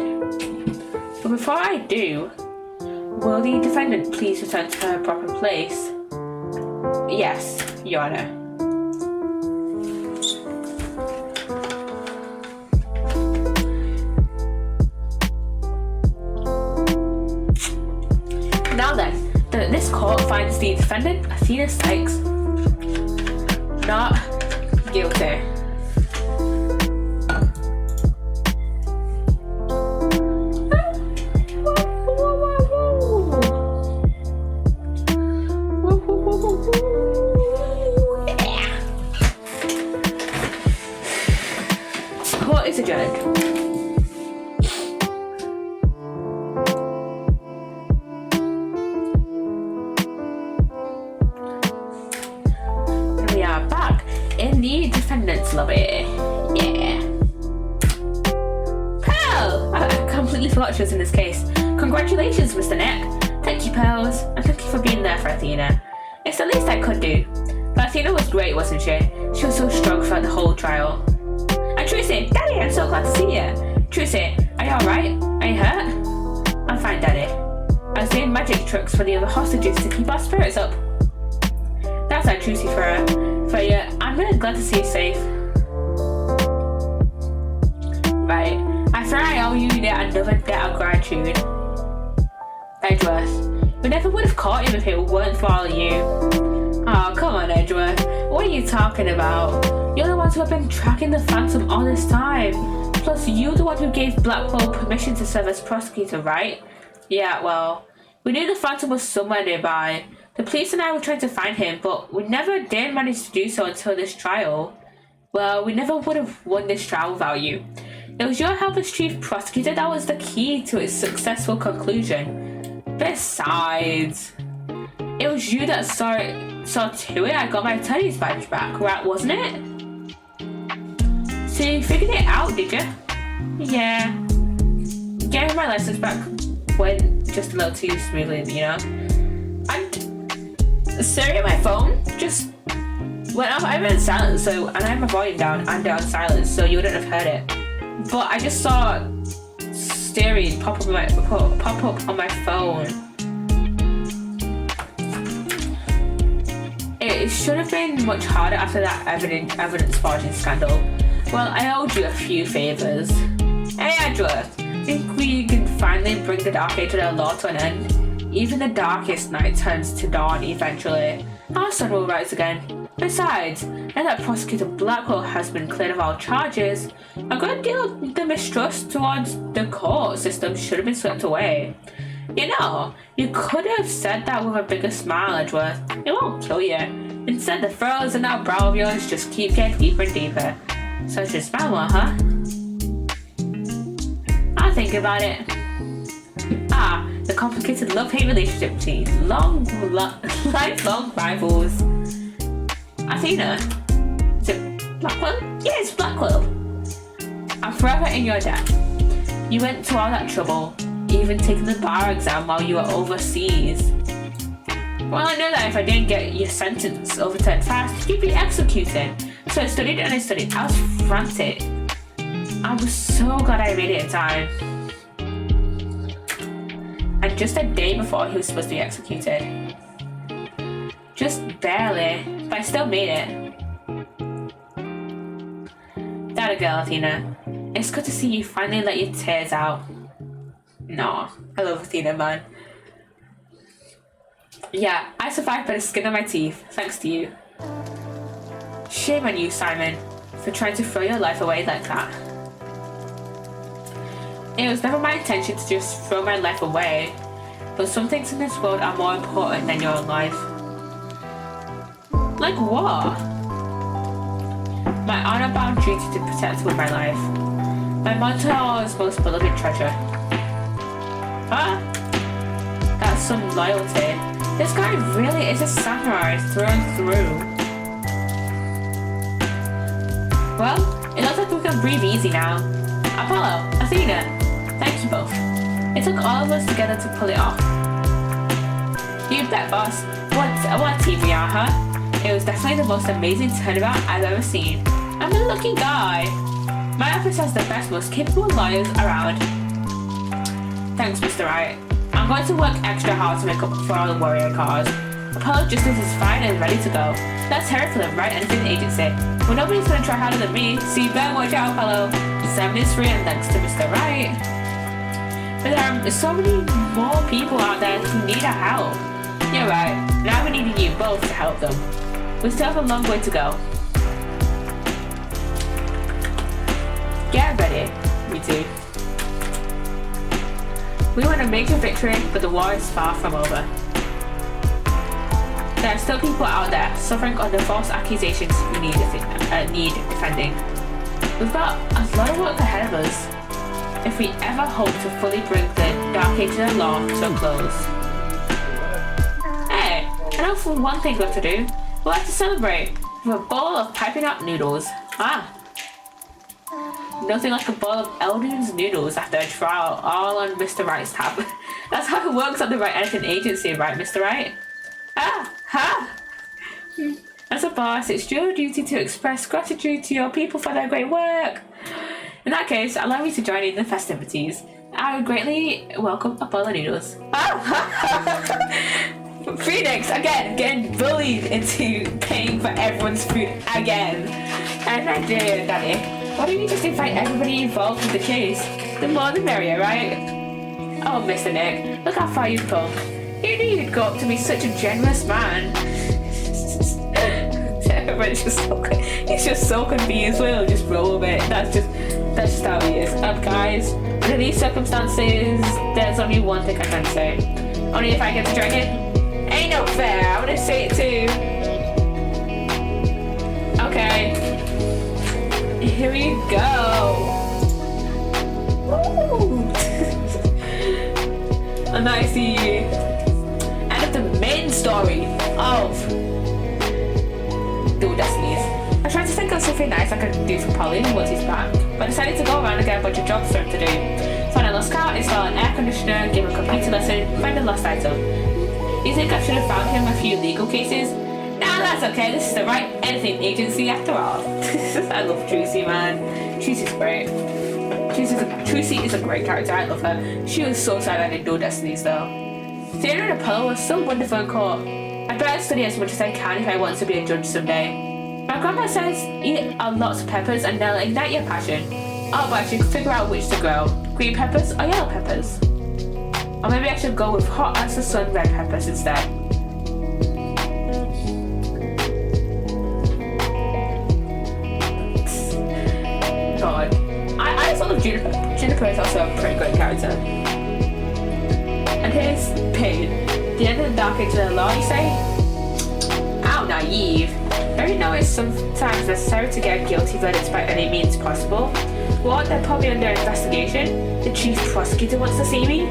But before I do, will the defendant please return to her proper place? Yes, Your Honor. Now then, this court finds the defendant, Athena Sykes, not guilty. Court is adjourned. We are back in the defendant's lobby. Yeah. Pearl! I completely forgot she was in this case. Congratulations, Mr. Nick. Thank you, Pearls, and thank you for being there for Athena. It's the least I could do. But Athena was great, wasn't she? She was so strong throughout the whole trial. And Trucy, Daddy, I'm so glad to see you. Trucy, are you alright? Are you hurt? I'm fine, Daddy. I was doing magic tricks for the other hostages to keep our spirits up. That's our Trucy for you. I'm really glad to see you safe. Right. I fear I owe you another debt of gratitude. Edgeworth, we never would have caught him if it weren't for all of you. Oh, come on, Edgeworth. What are you talking about? You're the ones who have been tracking the Phantom all this time. Plus, you're the one who gave Blackwell permission to serve as prosecutor, right? Yeah, well, we knew the Phantom was somewhere nearby. The police and I were trying to find him, but we never did manage to do so until this trial. Well, we never would have won this trial without you. It was your help as chief prosecutor that was the key to its successful conclusion. Besides, it was you that saw to it I got my attorney's badge back, right, wasn't it? So you figured it out, did you? Yeah. Getting my license back went just a little too smoothly, you know? And Siri on my phone just went off. I'm in silence, and I had my volume down and on silence, so you wouldn't have heard it. But I just saw Siri pop up on my phone. It should have been much harder after that evidence forging scandal. Well, I owed you a few favours. Hey, Edgeworth, think we can finally bring the Dark Age of the law to an end? Even the darkest night turns to dawn eventually. Our sun will rise again. Besides, now that Prosecutor Blackwell has been cleared of all charges, a good deal of the mistrust towards the court system should have been swept away. You know, you could have said that with a bigger smile, Edgeworth. It won't kill you. Instead, the furrows in that brow of yours just keep getting deeper and deeper. So I should smile more, huh? I'll think about it. Ah, the complicated love-hate relationship between lifelong rivals. Athena? Is it Blackwell? Yeah, it's Blackwell. I'm forever in your debt. You went to all that trouble, even taking the bar exam while you were overseas. Well, I know that if I didn't get your sentence overturned fast, you'd be executed. So I studied and I studied. I was frantic. I was so glad I made it in time. And just a day before he was supposed to be executed. Just barely, but I still made it. That a girl, Athena. It's good to see you finally let your tears out. No, I love Athena, man. Yeah, I survived by the skin of my teeth, thanks to you. Shame on you, Simon, for trying to throw your life away like that. It was never my intention to just throw my life away, but some things in this world are more important than your own life. Like what? My honor-bound duty to protect with my life. My Montauk's most beloved treasure. Huh? That's some loyalty. This guy really is a samurai through and through. Well, it looks like we can breathe easy now. Apollo, Athena, thank you both. It took all of us together to pull it off. You bet, boss. What a team we are, huh? It was definitely the most amazing turnabout I've ever seen. I'm a lucky guy. My office has the best, most capable lawyers around. Thanks, Mr. Wright. I'm going to work extra hard to make up for all the warrior cars. Apollo Justice is fine and ready to go. Let's hurry for them, right? Anything the agency. Well, nobody's going to try harder than me, so you better watch out, Apollo. 7 is free and thanks to Mr. Wright. But there are so many more people out there who need our help. You're right. Now we need you both to help them. We still have a long way to go. Get ready. We do. We won a major victory, but the war is far from over. There are still people out there suffering under false accusations who need defending. We've got a lot of work ahead of us if we ever hope to fully bring the Dark Age of the law to a close. Hey, I know for one thing we have to do. We'll have to celebrate with a bowl of piping hot noodles. Nothing like a bowl of Eldon's noodles after a trial, all on Mr. Wright's tab. That's how it works on the Right Anything Agency, right, Mr. Wright? As a boss, it's your duty to express gratitude to your people for their great work. In that case, allow me to join in the festivities. I would greatly welcome a bowl of noodles. Phoenix, again, getting bullied into paying for everyone's food again. And I did, Daddy. Why don't you just invite everybody involved in the case? The more the merrier, right? Oh, Mr. Nick, look how far you've come. You knew you'd go up to be such a generous man. He's just so confused. We'll just roll with it. That's just how he is. Guys, under these circumstances, there's only one thing I can say. Only if I get to join it. Ain't no fair. I wanna say it too. Okay. Here we go. And that is the end of the main story of Dual Destinies. I tried to think of something nice I could do for Polly once he's back, but I decided to go around and get a bunch of jobs for him to do. Find a lost car, install an air conditioner, give him a computer lesson, find a lost item. You think I should have found him a few legal cases? Nah, that's okay, this is the Right Anything Agency after all. I love Trucy, man. Trucy's great. Trucy is a great character, I love her. She was so sad I didn't do Destinies though. Theodore and Apollo was so wonderful in court. I better study as much as I can if I want to be a judge someday. My grandma says eat lots of peppers and they'll ignite your passion. Oh, but I should figure out which to grow. Green peppers or yellow peppers? Or maybe I should go with hot as the sun red peppers instead. God. I sort of Juniper is also a pretty great character. And here's Pain. The end of the Dark Age of the law, you say? How naive. Don't you know it's sometimes necessary to get a guilty verdict by any means possible? What? They're probably under investigation? The chief prosecutor wants to see me?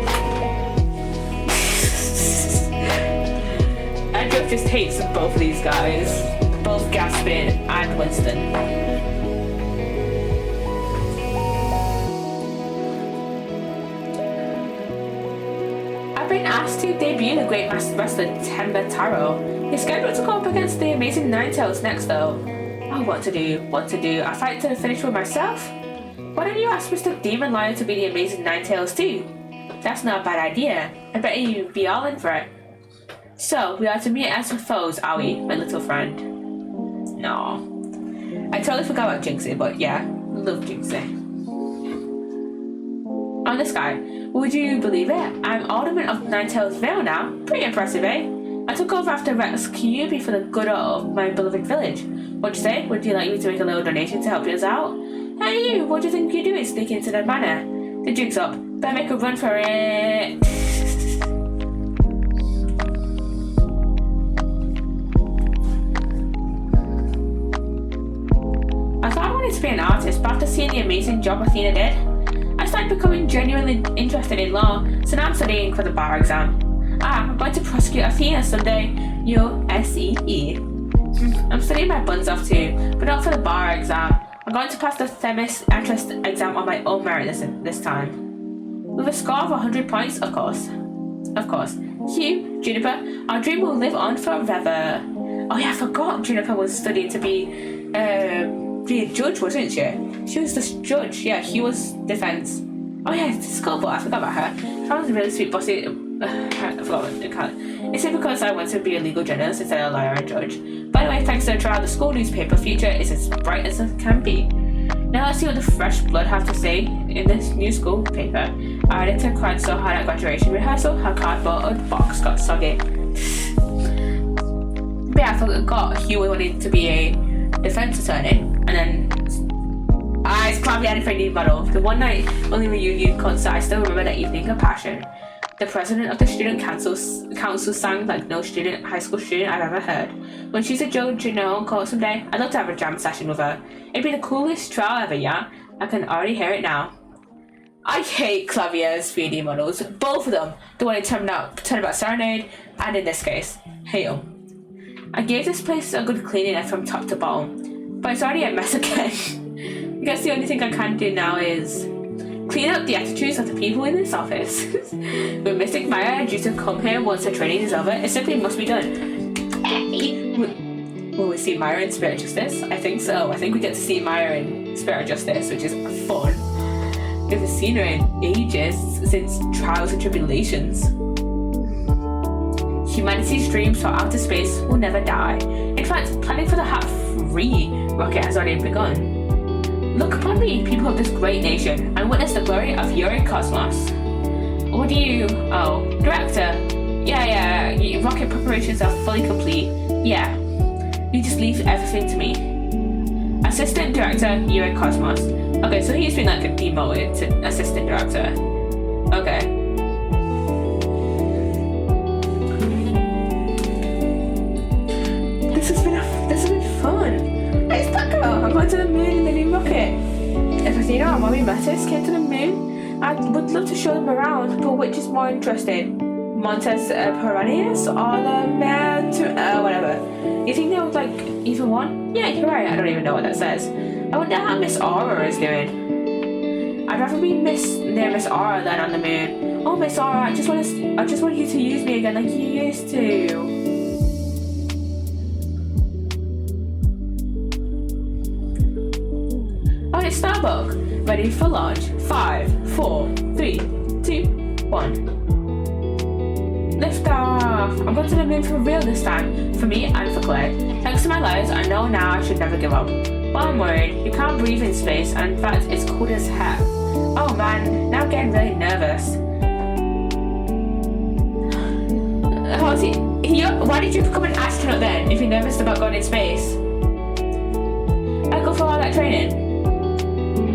Andrew just hates both of these guys. Both Gaspin and Winston. Been asked to debut the great master wrestler Temba Taro. He's scheduled to go up against the amazing Ninetales next though. Oh, what to do? I fight to the finish with myself? Why don't you ask Mr. Demon Lion to be the amazing Ninetales too? That's not a bad idea. I bet you'd be all in for it. So, we are to meet as foes, are we, my little friend? No. I totally forgot about Jinxie, but yeah, love Jinxie. On the sky. Would you believe it? I'm Alderman of Ninetales Vale now. Pretty impressive, eh? I took over after Rex Kyuubi for the good of my beloved village. What'd you say? Would you like me to make a little donation to help us out? Hey you, what do you think you're doing sneaking into the manor? The jig's up. Better make a run for it. I thought I wanted to be an artist, but after seeing the amazing job Athena did, I started becoming genuinely interested in law, so now I'm studying for the bar exam. I'm going to prosecute Athena someday. U-S-E-E. I'm studying my buns off too, but not for the bar exam. I'm going to pass the Themis entrance exam on my own merit this time. With a score of 100 points, of course. Hugh, Juniper, our dream will live on forever. Oh yeah, I forgot Juniper was studying to be a judge, wasn't she? She was the judge. Yeah, Hugh was defense. Oh yeah, it's school, I forgot about her. She was a really sweet bossy. I forgot what they call it. It's because I want to be a legal journalist instead of a lawyer and judge. By the way, thanks to the trial, the school newspaper future is as bright as it can be. Now let's see what the fresh blood have to say in this new school paper. Our editor cried so hard at graduation rehearsal, her cardboard box got soggy. But yeah, I forgot Hugh wanted to be a defense attorney, and then it's Clammy had a new model. The one night only reunion concert, I still remember that evening of passion. The president of the student council sang like no high school student I've ever heard. When she's a judge in her own court someday, I'd love to have a jam session with her. It'd be the coolest trial ever, yeah? I can already hear it now. I hate Clavier's 3D models. Both of them. The one in Turn About Serenade, and in this case, hate them. I gave this place a good cleaning from top to bottom, but it's already a mess again. I guess the only thing I can do now is clean up the attitudes of the people in this office. When Mystic Maya due to come here once the training is over, it simply must be done. Will we see Myra in Spirit Justice? I think so. I think we get to see Myra in Spirit Justice, which is fun. We haven't seen her in ages, since Trials and Tribulations. Humanity's dreams for outer space will never die. In fact, planning for the HAT-3 rocket has already begun. Look upon me, people of this great nation, and witness the glory of your cosmos. What do you... Oh, Director. Yeah, rocket preparations are fully complete. Yeah. You just leave everything to me. Assistant Director, Uri Cosmos. Okay, so he's been like demoted to Assistant Director. Okay. This has been fun. It's Taco. I'm going to the moon in the new rocket. If Athena and Mommy Metis came to the moon, I would love to show them around, but which is more interesting? Montes Piranhas or the man to whatever. You think they would like either one? Yeah, you're right. I don't even know what that says. I wonder how Miss Aura is doing. I'd rather be near Miss Aura than on the moon. Oh, Miss Aura, I just want you to use me again like you used to. Oh, it's Starbuck. Ready for launch. 5, 4, 3, 2, 1. Lift off! I'm going to the moon for real this time, for me and for Claire. Thanks to my lives, I know now I should never give up. But I'm worried, you can't breathe in space, and in fact, it's cold as heck. Oh man, now I'm getting really nervous. Why did you become an astronaut then, if you're nervous about going in space? I go for all that training.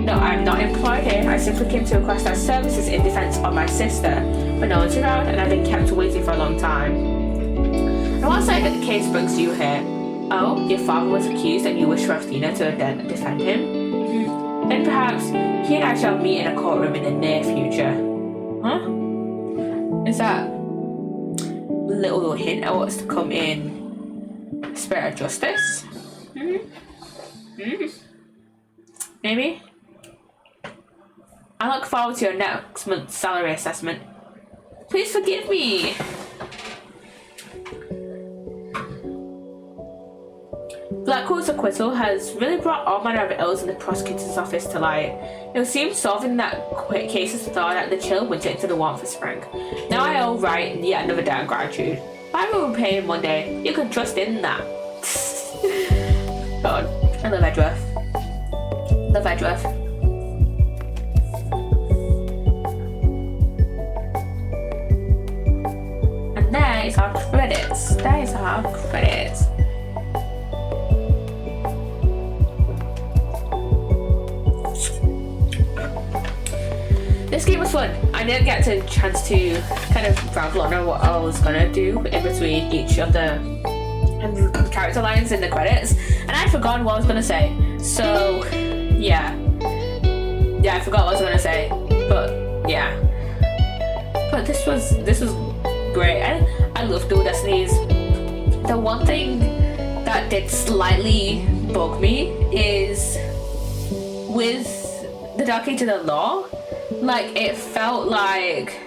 No, I'm not employed here. I simply came to request our services in defense of my sister. But no one's around and I've been kept waiting for a long time. And what side of the case brings you here? Oh, your father was accused and you wish for Athena to defend him? Then perhaps he and I shall meet in a courtroom in the near future. Huh? Is that a little hint at what's to come in Spirit of Justice? Maybe? I look forward to your next month's salary assessment. Please forgive me. Blackwood's acquittal has really brought all manner of ills in the prosecutor's office to light. It would seem solving that case is thawed out the chill winter into the warmth of spring. Now I owe Wright yet another debt of gratitude. I will repay him one day. You can trust in that. God, I love Edgeworth. Love Edgeworth. And there is our credits. There is our credits. This game was fun. I didn't get a chance to kind of ramble on what I was gonna do in between each of the character lines in the credits, and I'd forgotten what I was gonna say. So yeah, I forgot what I was gonna say, but yeah. But this was great. I love Dual Destinies. The one thing that did slightly bug me is with the Dark Age of the Law. Like, it felt like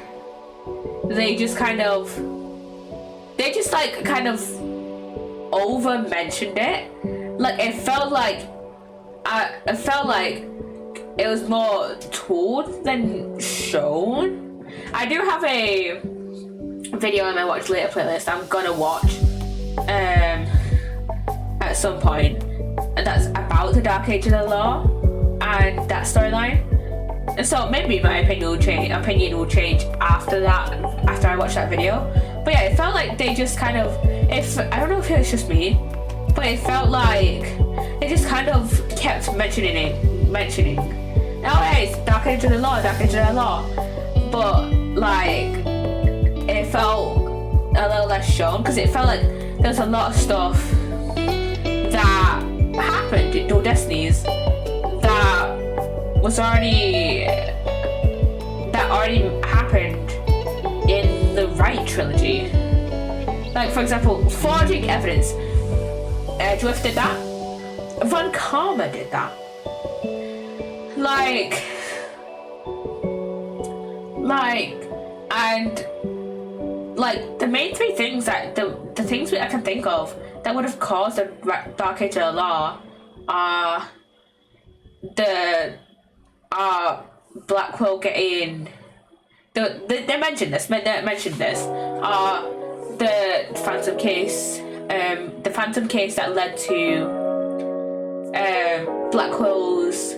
they just kind of they just like kind of over mentioned it. Like it felt like it was more told than shown. I do have a video in my watch later playlist I'm gonna watch at some point, and that's about the Dark Age of the Law and that storyline. And so maybe my opinion will change after that, after I watch that video. But yeah, it felt like they just kind of, I don't know if it was just me, but it felt like they just kind of kept mentioning, oh hey, it's Dark Age of the Law, but like it felt a little less shown, because it felt like there was a lot of stuff that happened in Dual Destinies that already happened in the Right trilogy. Like for example, forging evidence. Drift did that. Von Karma did that. And the main three things that the things I can think of that would have caused the Dark Age of the Law are Blackwell getting they mentioned this. The Phantom case, that led to Blackwell's,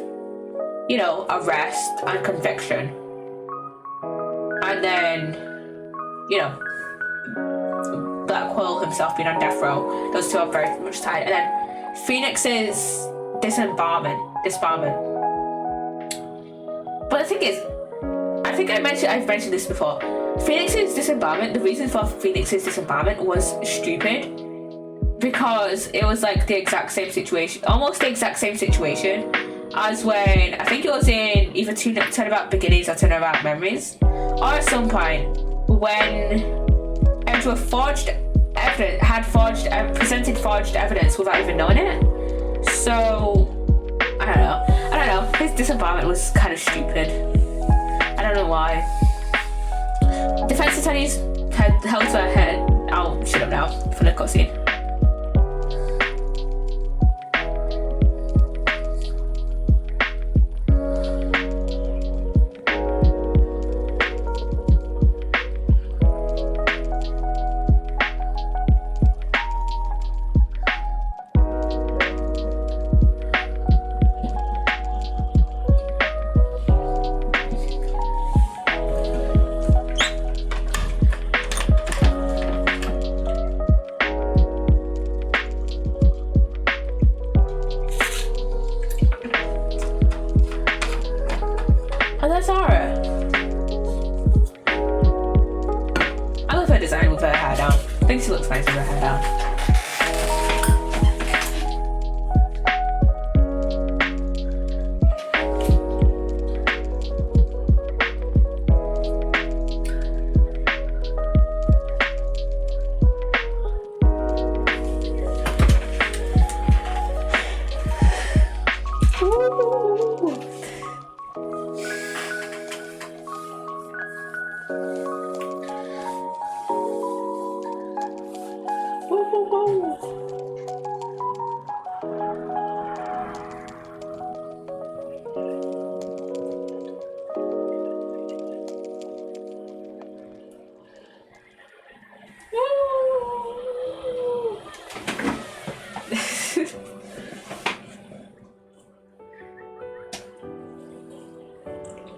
arrest and conviction, and then, Blackwell himself being on death row. Those two are very much tied. And then Phoenix's disbarment. But the thing is, I think I've mentioned this before. Phoenix's disbarment, the reason for Phoenix's disbarment was stupid, because it was like the exact same situation, almost the exact same situation as when, I think it was in either Turnabout Beginnings or Turnabout Memories, or at some point when Edgeworth presented forged evidence without even knowing it. So I don't know. His disbarment was kind of stupid. I don't know why. Defense attorneys held their head. I'll shut up now for the cutscene. Oh, that's Zara. I love her design with her hair down. I think she looks nice with her hair down.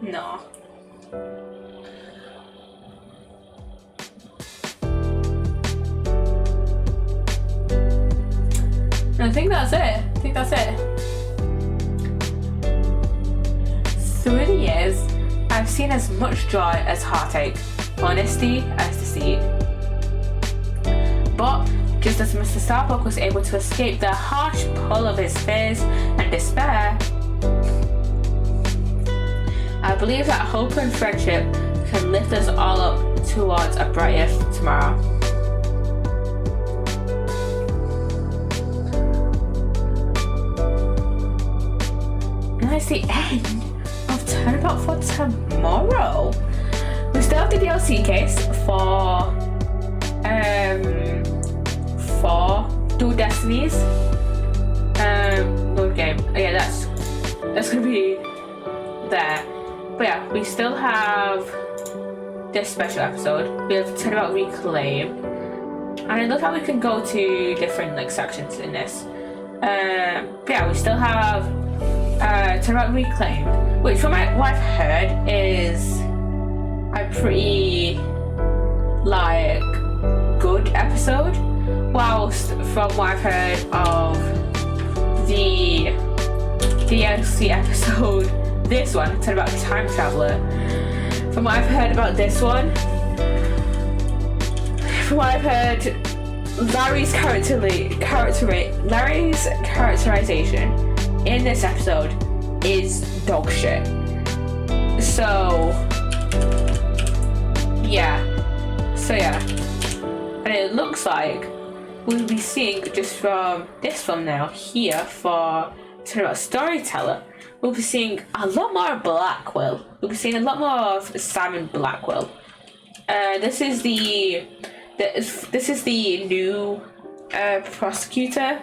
No. I think that's it. Through the years, I've seen as much joy as heartache, honesty as deceit. But just as Mr. Starbuck was able to escape the harsh pull of his fears and despair, I believe that hope and friendship can lift us all up towards a brighter tomorrow. And that's the end of Turnabout for Tomorrow. We still have the DLC case for for Dual Destinies. Load game. Yeah, that's gonna be there. But yeah, we still have this special episode. We have Turn About Reclaim. And I love how we can go to different like sections in this. But yeah, we still have Turn About Reclaim, which from what I've heard is a pretty like good episode. Whilst from what I've heard of the DLC episode, this one, Turn About Time Traveler. From what I've heard about this one, from what I've heard, Larry's characterization in this episode is dog shit. So yeah. And it looks like we'll be seeing just from this thumbnail here for Turn About Storyteller, we'll be seeing a lot more of Blackwell. We'll be seeing a lot more of Simon Blackwell. This is the new prosecutor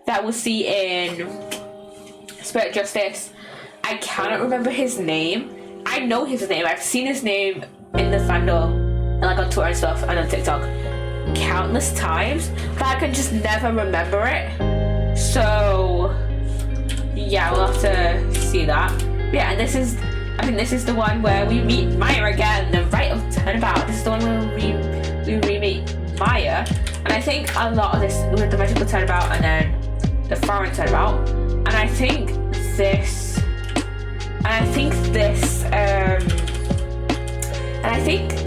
that we'll see in Spirit Justice. I cannot remember his name. I know his name. I've seen his name in the fandom and like on Twitter and stuff and on TikTok countless times, but I can just never remember it. So yeah, we'll have to see that. Yeah, and I think this is the one where we meet Maya again, the right of Turnabout. This is the one where we re-meet Maya, and I think a lot of this with the magical Turnabout and then the foreign Turnabout, and I think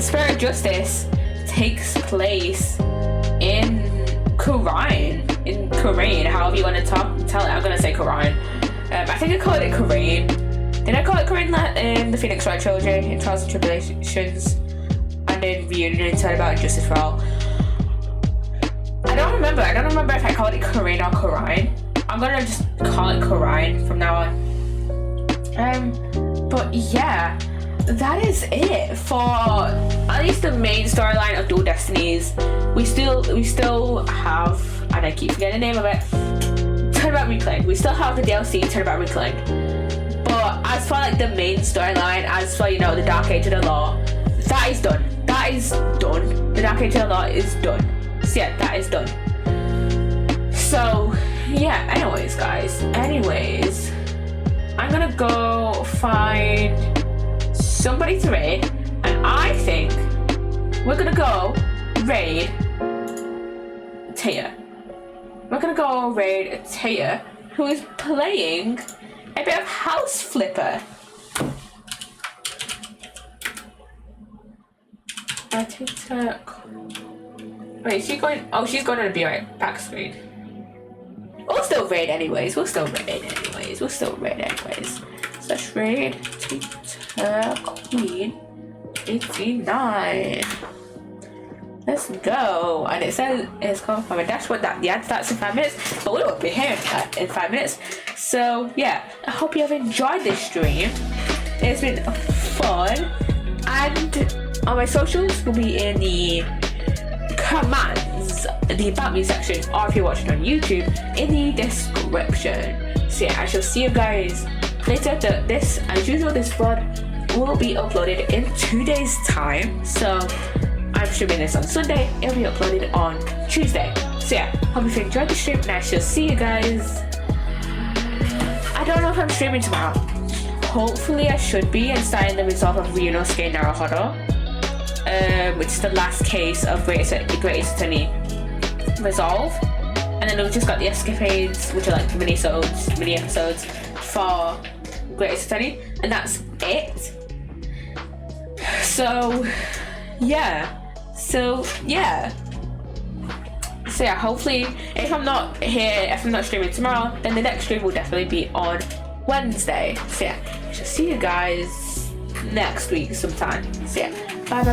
Spirit of Justice takes place in Korean, however you want to tell it. I'm gonna say Korean. I think I called it Korean. Did I call it Korean in the Phoenix Wright trilogy, in Trials and Tribulations, and in Reunion and Turnabout and Justice for All? I don't remember if I called it Korean or Korean. I'm gonna just call it Korean from now on. But yeah, that is it for at least the main storyline of Dual Destinies. We still have, and I keep forgetting the name of it, Turn About Reclaimed. We still have the DLC Turn About Reclaimed. But as for like the main storyline, as for the Dark Age of the Law, that is done. The Dark Age of the Law is done. So yeah, that is done. So yeah, anyways guys, I'm gonna go find somebody to raid, and I think we're gonna go raid Taya. We're gonna go raid Taya, who is playing a bit of House Flipper. I think wait, is she going? Oh, she's going to be right back screen. We'll still raid anyways. So let's raid Tita Queen 89. Let's go. And it says it's coming from a dashboard that the ad starts in 5 minutes, but we won't be here in 5 minutes. So yeah, I hope you have enjoyed this stream. It's been fun, and on my socials will be in the commands, the About Me section, or if you're watching on YouTube, in the description. So yeah, I shall see you guys later. This, as usual, this VOD will be uploaded in 2 days' time. So I'm streaming this on Sunday, it'll be uploaded on Tuesday. So yeah, hope you enjoyed the stream, and I shall see you guys. I don't know if I'm streaming tomorrow. Hopefully I should be, and starting the resolve of Ryunosuke Naruhodo, which is the last case of Greatest Attorney resolve. And then we've just got the escapades, which are like mini episodes for Greatest Attorney, and that's it. So yeah, hopefully if I'm not streaming tomorrow, then the next stream will definitely be on Wednesday. So yeah, I shall see you guys next week sometime. So yeah, bye.